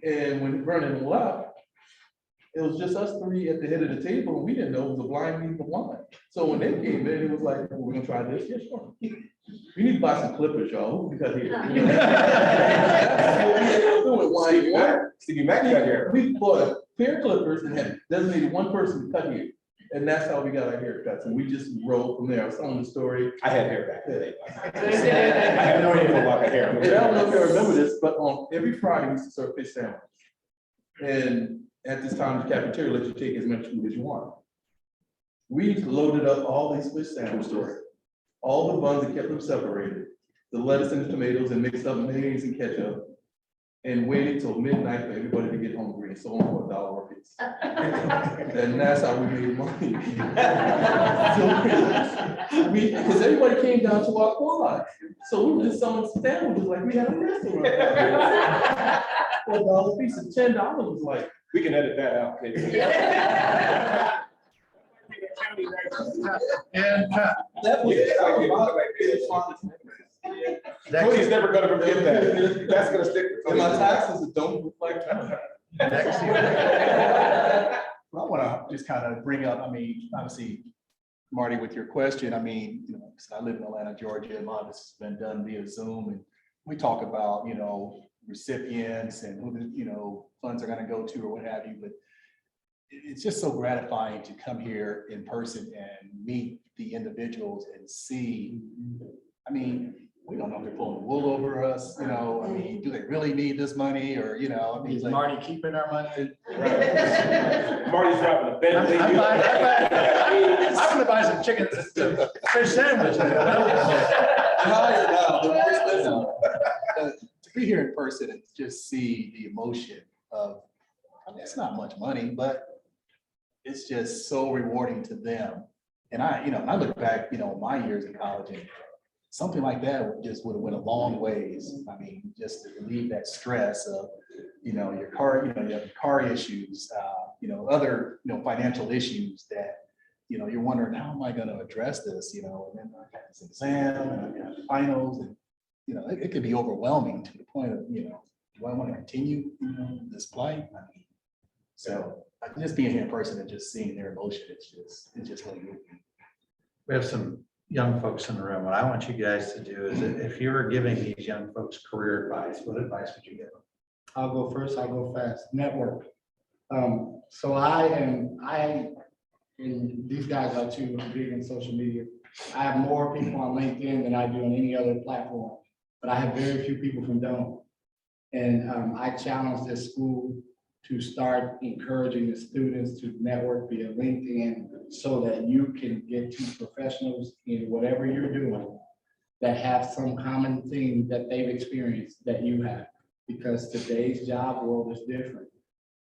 And when Vernon left, it was just us 3 at the head of the table, and we didn't know it was a blind meeting of blind. So when they came in, it was like, well, we're gonna try this. Yeah, sure. We need to buy some clippers, y'all. We got here. Stevie Mac got here. We bought a pair of clippers and had designated one person to cut here. And that's how we got our haircuts. And we just rolled from there. I was telling the story. I had hair back then. I have no idea about the hair. And I don't know if you remember this, but on every Friday, we used to serve fish sandwich. And at this time, the cafeteria lets you take as much food as you want. We loaded up all these fish sandwiches, all the buns and kept them separated, the lettuce and the tomatoes, and mixed up mayonnaise and ketchup, and waited till midnight for everybody to get hungry and sold them for $1 a piece. And that's how we made money. So because everybody came down to our quad. So we were just selling sandwiches like we had a restaurant. $4 a piece, and $10 was like. We can edit that out. And That was Cody's never gonna forget that. That's gonna stick. and my taxes don't reflect that. I want to just kind of bring up, I mean, obviously, Marty, with your question, I mean, you know, I live in Atlanta, Georgia, and a lot of this has been done via Zoom, and we talk about, you know, recipients and who the, you know, funds are going to go to or what have you, but it's just so gratifying to come here in person and meet the individuals and see, I mean, we don't know if they're pulling the wool over us, you know, I mean, do they really need this money, or, you know, I mean, Is like, Marty keeping our money? Marty's driving a Bentley. I'm gonna buy some chicken, fish sandwiches. To be here in person and just see the emotion of, I mean, it's not much money, but it's just so rewarding to them. And I, you know, when I look back, you know, my years in college, and something like that would have went a long ways. I mean, just to relieve that stress of, you know, your car, you know, you have car issues, you know, other, you know, financial issues that, you know, you're wondering, how am I going to address this, you know, and then I got this exam and I got finals, and, you know, it could be overwhelming to the point of, you know, do I want to continue, you know, this plight? I mean, so just being here in person and just seeing their emotion, it's just really good. We have some young folks in the room. What I want you guys to do is, if you were giving these young folks career advice, what advice would you give them? I'll go first, I'll go fast. Network. So and these guys are too big in social media. I have more people on LinkedIn than I do on any other platform, but I have very few people from Doane. And I challenge this school to start encouraging the students to network via LinkedIn so that you can get to professionals in whatever you're doing that have some common thing that they've experienced that you have. Because today's job world is different.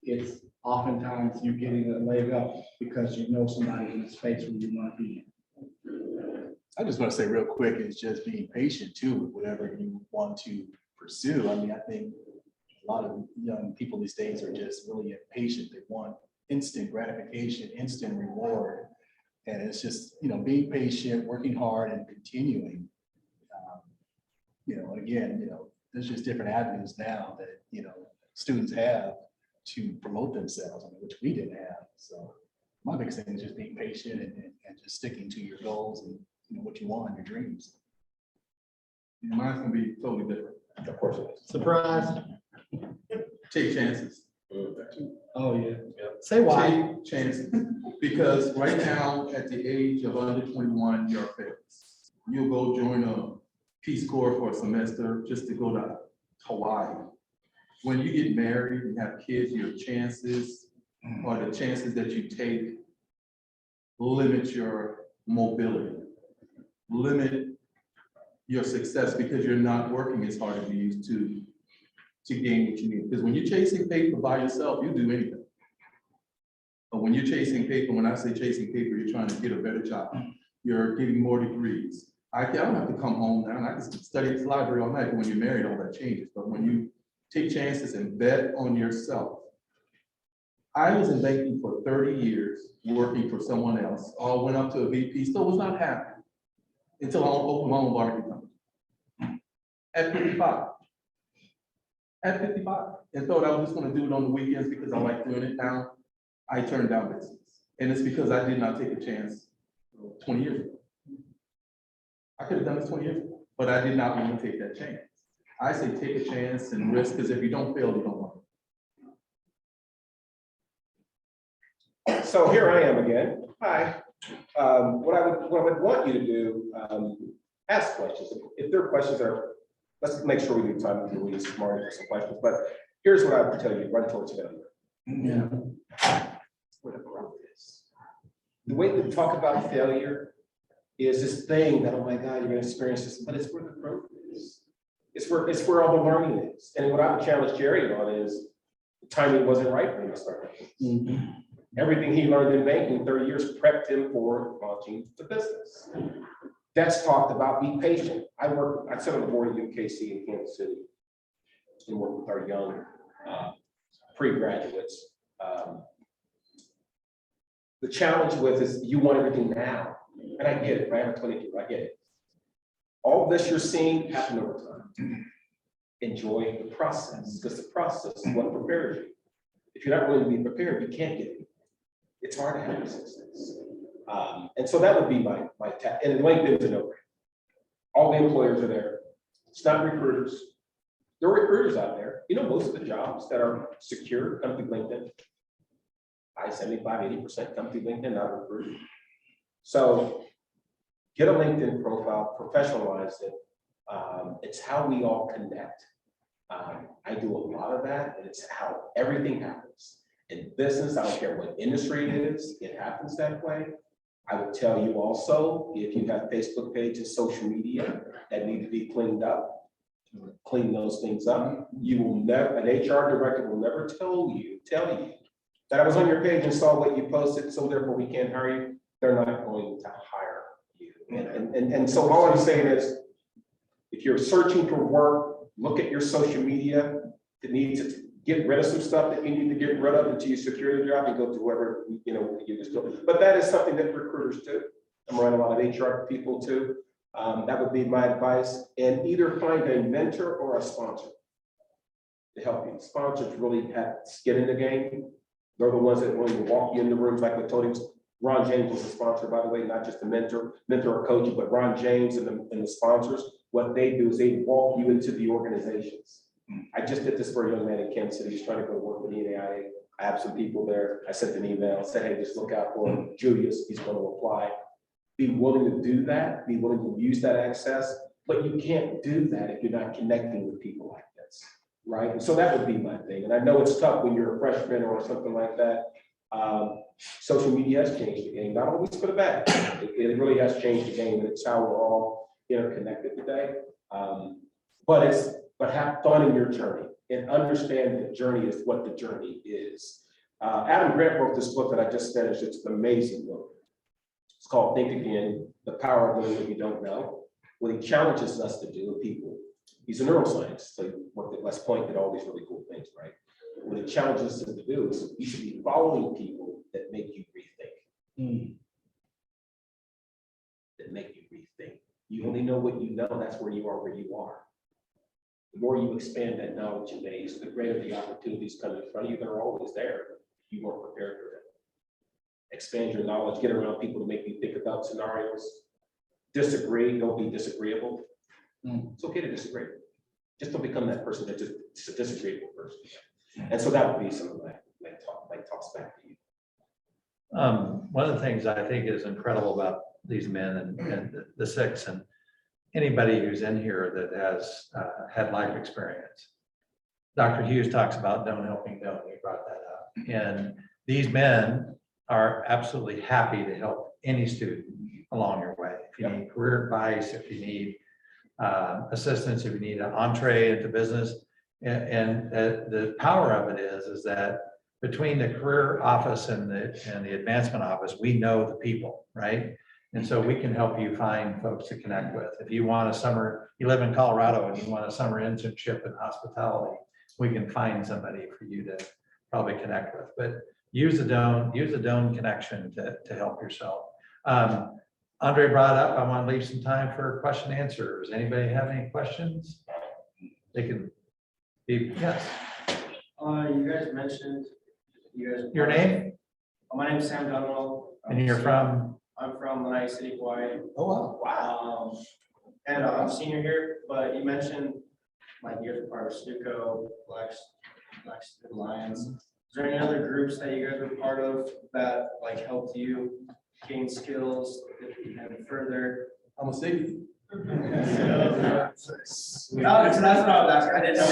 It's oftentimes you getting a leg up because you know somebody in the space where you want to be in. I just want to say real quick is just being patient too with whatever you want to pursue. I mean, I think a lot of young people these days are just really impatient. They want instant gratification, instant reward. And it's just, you know, being patient, working hard and continuing. You know, again, you know, there's just different avenues now that, you know, students have to promote themselves, I mean, which we didn't have. So my biggest thing is just being patient and just sticking to your goals and, you know, what you want, your dreams. Mine's gonna be totally different. Of course it is. Surprise? Take chances. Oh, yeah. Say why. Take chances. Because right now, at the age of under 21, you're a failure. You'll go join a Peace Corps for a semester just to go to Hawaii. When you get married and have kids, your chances or the chances that you take limit your mobility, limit your success because you're not working as hard as you used to gain what you need. Because when you're chasing paper by yourself, you do anything. But when you're chasing paper, when I say chasing paper, you're trying to get a better job. You're getting more degrees. I don't have to come home now. I can study at the library all night. But when you're married, all that changes. But when you take chances and bet on yourself. I was in banking for 30 years, working for someone else. All went up to a VP, still was not happy until I opened my own barbecue company. At 55. At 55, and thought I was just gonna do it on the weekends because I like doing it now. I turned down business. And it's because I did not take a chance 20 years ago. I could have done this 20 years ago, but I did not want to take that chance. I say take a chance and risk, because if you don't fail, you don't learn. So here I am again. Hi. What I would want you to do, ask questions. If there are questions let's make sure we leave time to Louise, Marty, for some questions. But here's what I would tell you: run towards failure. Yeah. Where the growth is. The way we talk about failure is this thing that, oh my God, you're going to experience this, but it's where the growth is. It's where all the learning is. And what I would challenge Jerry on is the timing wasn't right when he started. Everything he learned in banking 30 years prepped him for launching the business. That's talked about, be patient. I sit on the board at UKC in Kansas City and work with our young pre-graduates. The challenge with is you want everything now. And I get it, right? I'm 22, I get it. All this you're seeing happen over time. Enjoy the process, because the process is what prepares you. If you're not willing to be prepared, you can't get it. It's hard to have success. And so that would be my tap. And LinkedIn is a no-brainer. All the employers are there. It's not recruiters. There are recruiters out there. You know, most of the jobs that are secure come through LinkedIn. 75–80% come through LinkedIn, not recruiters. So get a LinkedIn profile, professionalize it. It's how we all connect. I do a lot of that, and it's how everything happens. In business, I don't care what industry it is, it happens that way. I would tell you also, if you have Facebook pages, social media that need to be cleaned up, clean those things up. You will never, an HR director will never tell you that I was on your page and saw what you posted, so therefore we can't hire you. They're not going to hire you. And so all I'm saying is, if you're searching for work, look at your social media. It needs to get rid of some stuff that you need to get rid of until you secure the job and go to whoever, you just go. But that is something that recruiters do. I'm around a lot of HR people too. That would be my advice. And either find a mentor or a sponsor to help you. Sponsors really have skin in the game. They're the ones that will walk you into rooms, like what told him. Ron James was a sponsor, by the way, not just a mentor or coach, but Ron James and the sponsors. What they do is they walk you into the organizations. I just did this for a young man in Kansas City. He's trying to go work with the NAIA. I have some people there. I sent an email, said, hey, just look out for Julius. He's going to apply. Be willing to do that. Be willing to use that access. But you can't do that if you're not connecting with people like this, right? And so that would be my thing. And I know it's tough when you're a freshman or something like that. Social media has changed the game, not always for the bad. It really has changed the game, and it's how we're all interconnected today. But have fun in your journey and understand that the journey is what the journey is. Adam Grant wrote this book that I just finished. It's an amazing book. It's called Think Again, The Power of Knowing What You Don't Know. What he challenges us to do, people, he's a neuroscientist, so he worked at West Point, did all these really cool things, right? What he challenges us to do is you should be following people that make you rethink. That make you rethink. You only know what you know, that's where you are. The more you expand that knowledge base, the greater the opportunities come in front of you. They're always there. You weren't prepared for them. Expand your knowledge, get around people to make you think about scenarios. Disagree, don't be disagreeable. It's okay to disagree. Just don't become that person that just a disagreeable person. And so that would be some of my talks back to you. One of the things I think is incredible about these men and the six and anybody who's in here that has had life experience. Dr. Hughes talks about Doane helping Doane. He brought that up. And these men are absolutely happy to help any student along your way. If you need career advice, if you need assistance, if you need an entree into business. And the power of it is that between the career office and the advancement office, we know the people, right? And so we can help you find folks to connect with. If you want a summer, you live in Colorado and you want a summer internship in hospitality, we can find somebody for you to probably connect with. But use the Doane connection to help yourself. Andre brought up, I want to leave some time for question and answers. Anybody have any questions? They can be, yes. You guys mentioned, Your name My name is Sam Dunwell. and you're from? I'm from Lanai City, Hawaii. Oh, wow. And I'm a senior here, but you mentioned like you guys are part of Stuco, Black Student Lions. Is there any other groups that you guys were part of that like helped you gain skills and further? I'm a city. So that's what I was asking. I didn't know.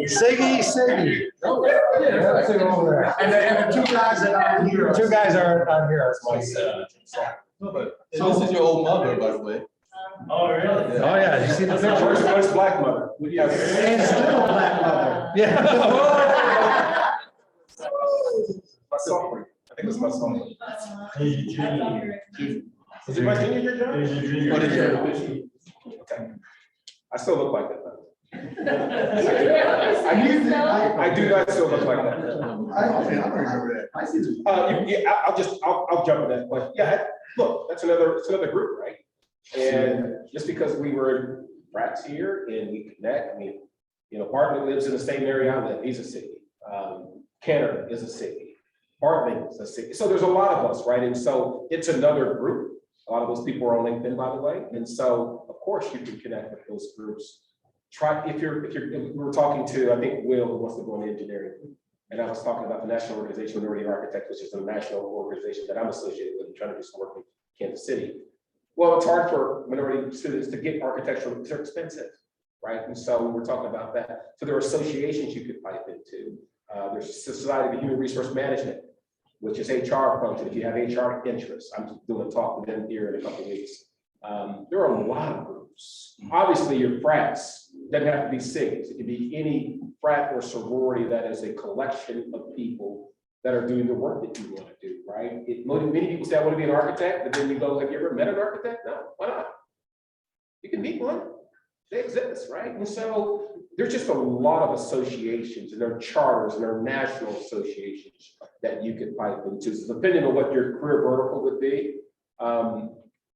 Siggy. Oh, yeah, that's it over there. And the two guys that are here. Two guys are here. No, but this is your old mother, by the way. Oh, really? Oh, yeah, you see the picture? Where's Black Mother? And still a black mother. Yeah. My sophomore. I think it was my sophomore. Was it my junior year, John? Oh, they share the picture. Okay. I still look like that. I I do not still look like that. don't remember that. I see the. I'll jump in that question. Yeah, look, it's another group, right? And just because we were frats here and we connect, I mean, Bartlett lives in the same area I live, he's a city. Canada is a city. Bartlett is a city. So there's a lot of us, right? And so it's another group. A lot of those people are on LinkedIn, by the way. And so, of course, you can connect with those groups. We were talking to, I think, Will, who wants to go into engineering. And I was talking about the National Organization of Minority Architects, which is a national organization that I'm associated with, trying to do some work in Kansas City. Well, it's hard for minority students to get architectural because they're expensive, right? And so we were talking about that. So there are associations you could pipe into. There's Society of Human Resource Management, which is HR function. If you have HR interests, I'm doing a talk with them here in a couple of weeks. There are a lot of groups. Obviously, your frats doesn't have to be SIGs. It could be any frat or sorority that is a collection of people that are doing the work that you want to do, right? Many people say, I want to be an architect, but then you go, have you ever met an architect? No, why not? You can meet one. They exist, right? And so there's just a lot of associations, and there are charters, and there are national associations that you could pipe into. So depending on what your career vertical would be,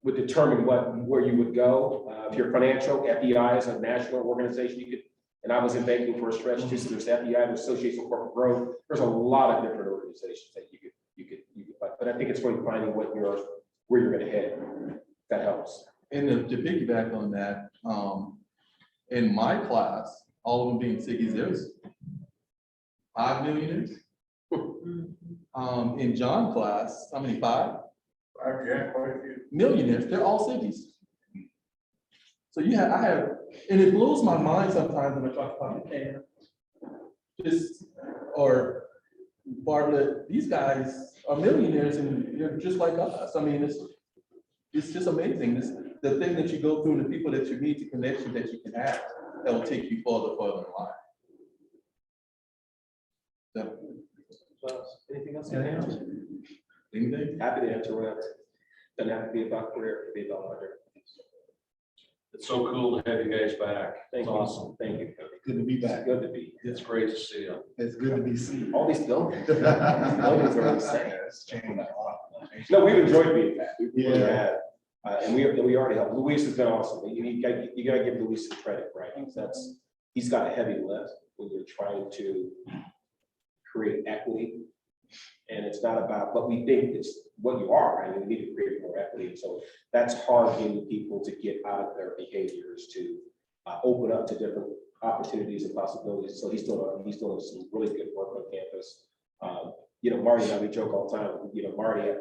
would determine where you would go. If you're financial, FEI is a national organization. You could, and I was in banking for a stretch too. So there's FEI, there's Association for Corporate Growth. There's a lot of different organizations that you could pipe. But I think it's really finding where you're going to head. That helps. And to piggyback on that, in my class, all of them being Siggies, there's 5 millionaires. In John's class, how many? 5? Yeah, quite a few. Millionaires, they're all Siggies. So I have, and it blows my mind sometimes when I talk about or Bartlett, these guys are millionaires and they're just like us. I mean, it's just amazing. The thing that you go through, the people that you meet, the connection that you can have, that will take you further in life. So, Anything else? anything? Happy to answer whatever. Doesn't have to be about career, it could be about other. It's so cool to have you guys back. Thank It's you. awesome. Thank you. Good to be It's back. good to be. It's great to see you. It's good to be seen. All these buildings. Buildings are insane. It's changed a lot. No, we've enjoyed being back. We really Yeah. have. And we already have. Luis has been awesome. You gotta give Luis some credit, right? He's got a heavy lift when you're trying to create equity And it's not about what we think it's what you are, right? We need to create more equity. So that's hard getting people to get out of their behaviors to open up to different opportunities and possibilities. So he's doing some really good work on campus. You know, Marty and I, we joke all the time, you know, Marty,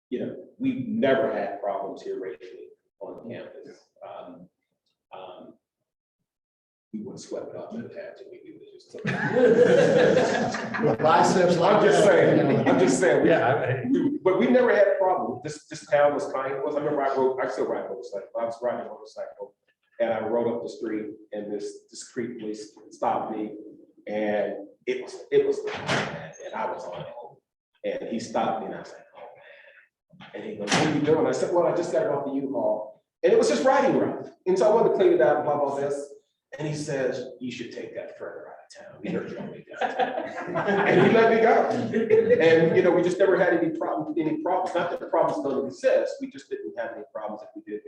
you know, we've never had problems here racially on campus. We would have swept it up in the past. Biceps like I'm just that, saying, you know. I'm just saying. Yeah, But we never had a problem. This town was kind. I remember I still ride motorcycle. I was riding a motorcycle and I rode up the street and this Crete police stopped me and it was and I was on it. And he stopped me and I was like, oh man. And he goes, what are you doing? I said, well, I just got off the U-Haul. And it was just riding route. And so I wanted to clean it out and blah, blah, this. And he says, you should take that further out of town. We heard you on the way downtown. And he let me go. And, you know, we just never had any problems. Not that the problems don't exist. We just didn't have any problems. If we did,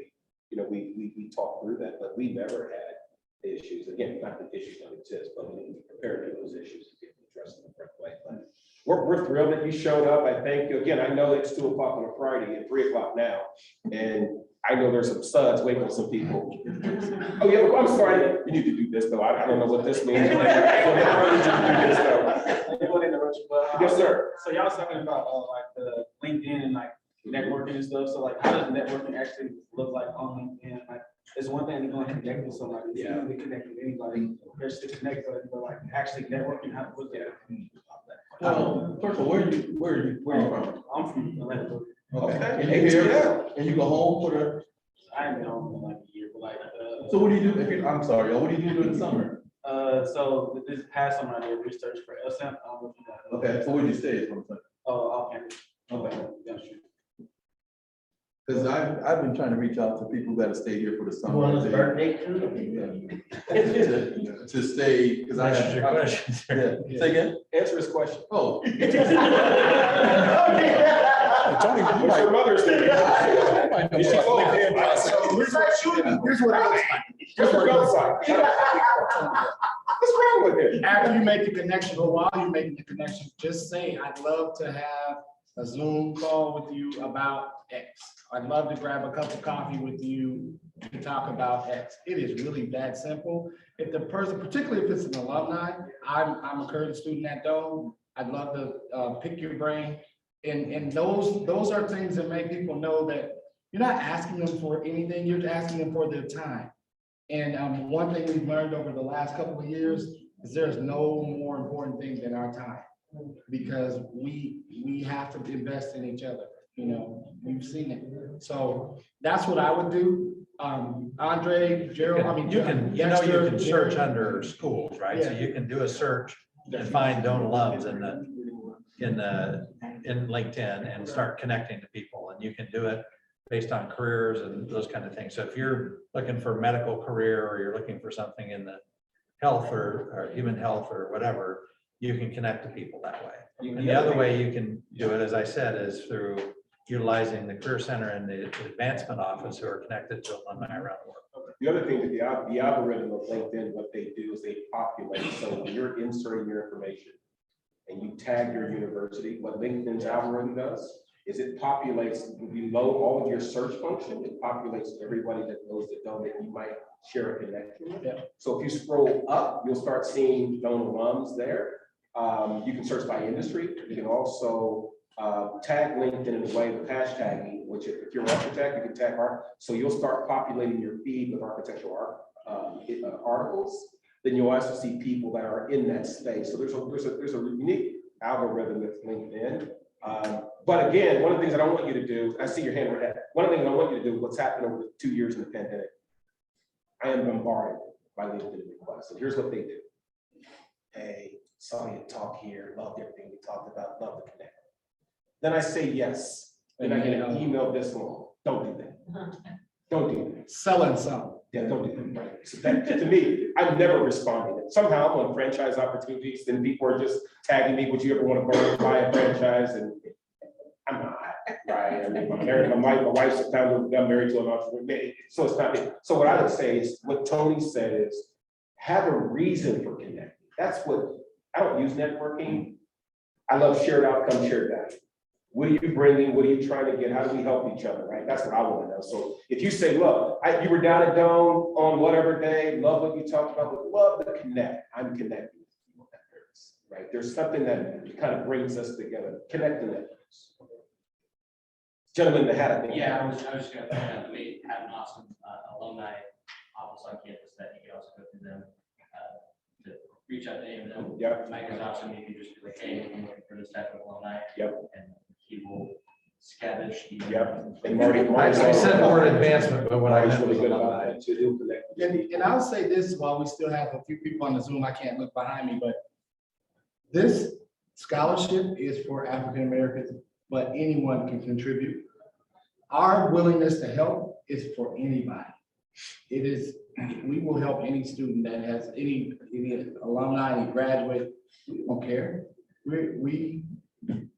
we talked through that, but we never had issues. Again, not that issues don't exist, but we need to be prepared for those issues to get addressed in the correct way. But we're thrilled that you showed up. I thank you. Again, I know it's 2 o'clock on a Friday and 3 o'clock now. And I know there's some suds waiting for some people. Oh yeah, well, I'm sorry. You need to do this though. I don't know what this means. Yes, sir. So y'all was talking about like the LinkedIn and like networking and stuff. So like, how does networking actually look like on LinkedIn? Like, it's one thing to go and connect with somebody. It's easy to connect with anybody. There's to connect, but like actually networking, how to put that. Well, first of all, where are you from? I'm from Atlanta. Okay. And you here, and you go home for the, I haven't been home in like a year, but like. so what do you do if you, I'm sorry, what do you do during the summer? So this past summer I did research for LSAP. Okay, so where do you stay? Is what I'm saying. Oh, off campus. Okay. Yeah, sure. Because I've been trying to reach out to people that have stayed here for the summer. Well, his birthday too. To stay, because I Answers your have. questions. Yeah. Say again? Answer his question. Oh. Tony, you What's might- your mother's name? you might know She's about old. LinkedIn. So Here's what I was like. What's your go sign? What's wrong with it? After you make the connection, or while you're making the connection, just say, I'd love to have a Zoom call with you about X. I'd love to grab a cup of coffee with you to talk about X. It is really that simple. If the person, particularly if it's an alumni, I'm a current student at Doane. I'd love to pick your brain. And those are things that make people know that you're not asking them for anything, you're asking them for their time. And one thing we've learned over the last couple of years is there's no more important thing than our time. Because we have to invest in each other, you know, we've seen it. So that's what I would do. Andre, Jerall, I mean. You can, you know, you can search under schools, right? So Yeah. you can do a search and find Doane alums in LinkedIn and start connecting to people. And you can do it based on careers and those kind of things. So if you're looking for a medical career or you're looking for something in the health or human health or whatever, you can connect to people that way. And the other way you can do it, as I said, is through utilizing the Career Center and the Advancement Office who are connected to alumni around the world. The other thing that the algorithm of LinkedIn, what they do is they populate. So when you're inserting your information and you tag your university, what LinkedIn's algorithm does is it populates below all of your search function. It populates everybody that knows the Doane that you might share a connection with. Yeah. So if you scroll up, you'll start seeing Doane alums there. You can search by industry. You can also tag LinkedIn in a way with hashtagging, which if you're an architect, you can tag art. So you'll start populating your feed with architectural articles. Then you'll also see people that are in that space. So there's a unique algorithm with LinkedIn. But again, one of the things I don't want you to do, I see your hand right there. One of the things I want you to do, what's happened over the 2 years in the pandemic, I am bombarded by LinkedIn requests. And here's what they do. Hey, saw you talk here, loved everything we talked about, love to connect. Then I say yes, and I get an email this long. Don't do that. Don't do that. Selling some. Yeah, don't do that. Right. So that, to me, I'm never responding. Somehow I'm on franchise opportunities, then people are just tagging me, would you ever want to buy a franchise? And I'm not, right? I mean, I'm married, my wife's a founder, I'm married to an entrepreneur. So it's not me. So what I would say is what Tony said is have a reason for connecting. That's what, I don't use networking. I love shared outcome, shared value. What are you bringing? What are you trying to get? How do we help each other, right? That's what I want to know. So if you say, look, you were down at Doane on whatever day, love what you talked about, but love to connect. I'm connecting with you on that purpose, right? There's something that kind of brings us together, connecting that. Gentleman that had a thing. Yeah, I was just gonna point out that we have an awesome alumni office on campus that you can also go through them to reach out to any of them. Yep. Mike is awesome. You can just be like, hey, I'm looking for this type of alumni. Yep. And he will scavenge. Yep. And Marty. I said the word advancement, but what I Marty's meant really was good about alumni. that too. He'll connect. And I'll say this while we still have a few people on the Zoom, I can't look behind me, but this scholarship is for African Americans, but anyone can contribute. Our willingness to help is for anybody. It is, we will help any student that has any alumni, any graduate, we don't care. We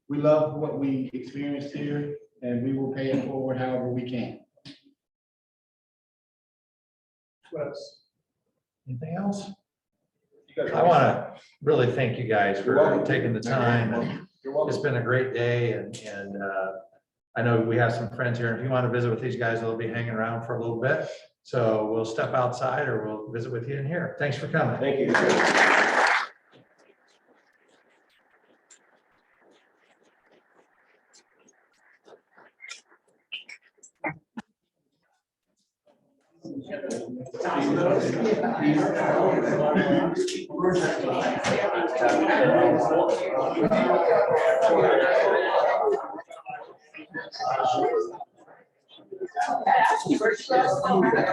love what we experienced here, and we will pay it forward however we can. What else? Anything else? You guys- I want to really thank you guys You're welcome. for taking the time. And You're welcome. it's been a great day, and I know we have some friends here. If you want to visit with these guys, they'll be hanging around for a little bit. So we'll step outside or we'll visit with you in here. Thanks for coming. Thank you.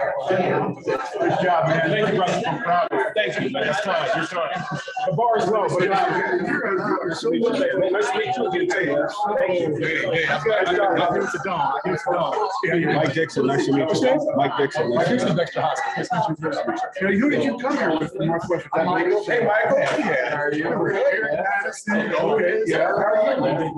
Good job, man. Thank you, brother. I'm proud of you. Thank you, man. It's time. You're time. The bar is low, but nice to meet you again, too. Give us a dome. Give us a dome. Mike Dixon, nice to meet you. Mike Dixon. Mike Dixon, Dexter Hoskins. Nice to meet you. Hey, who did you come here with from Northwest? Michael. Hey, Michael. Yeah. How are you? Okay, yeah. How are you?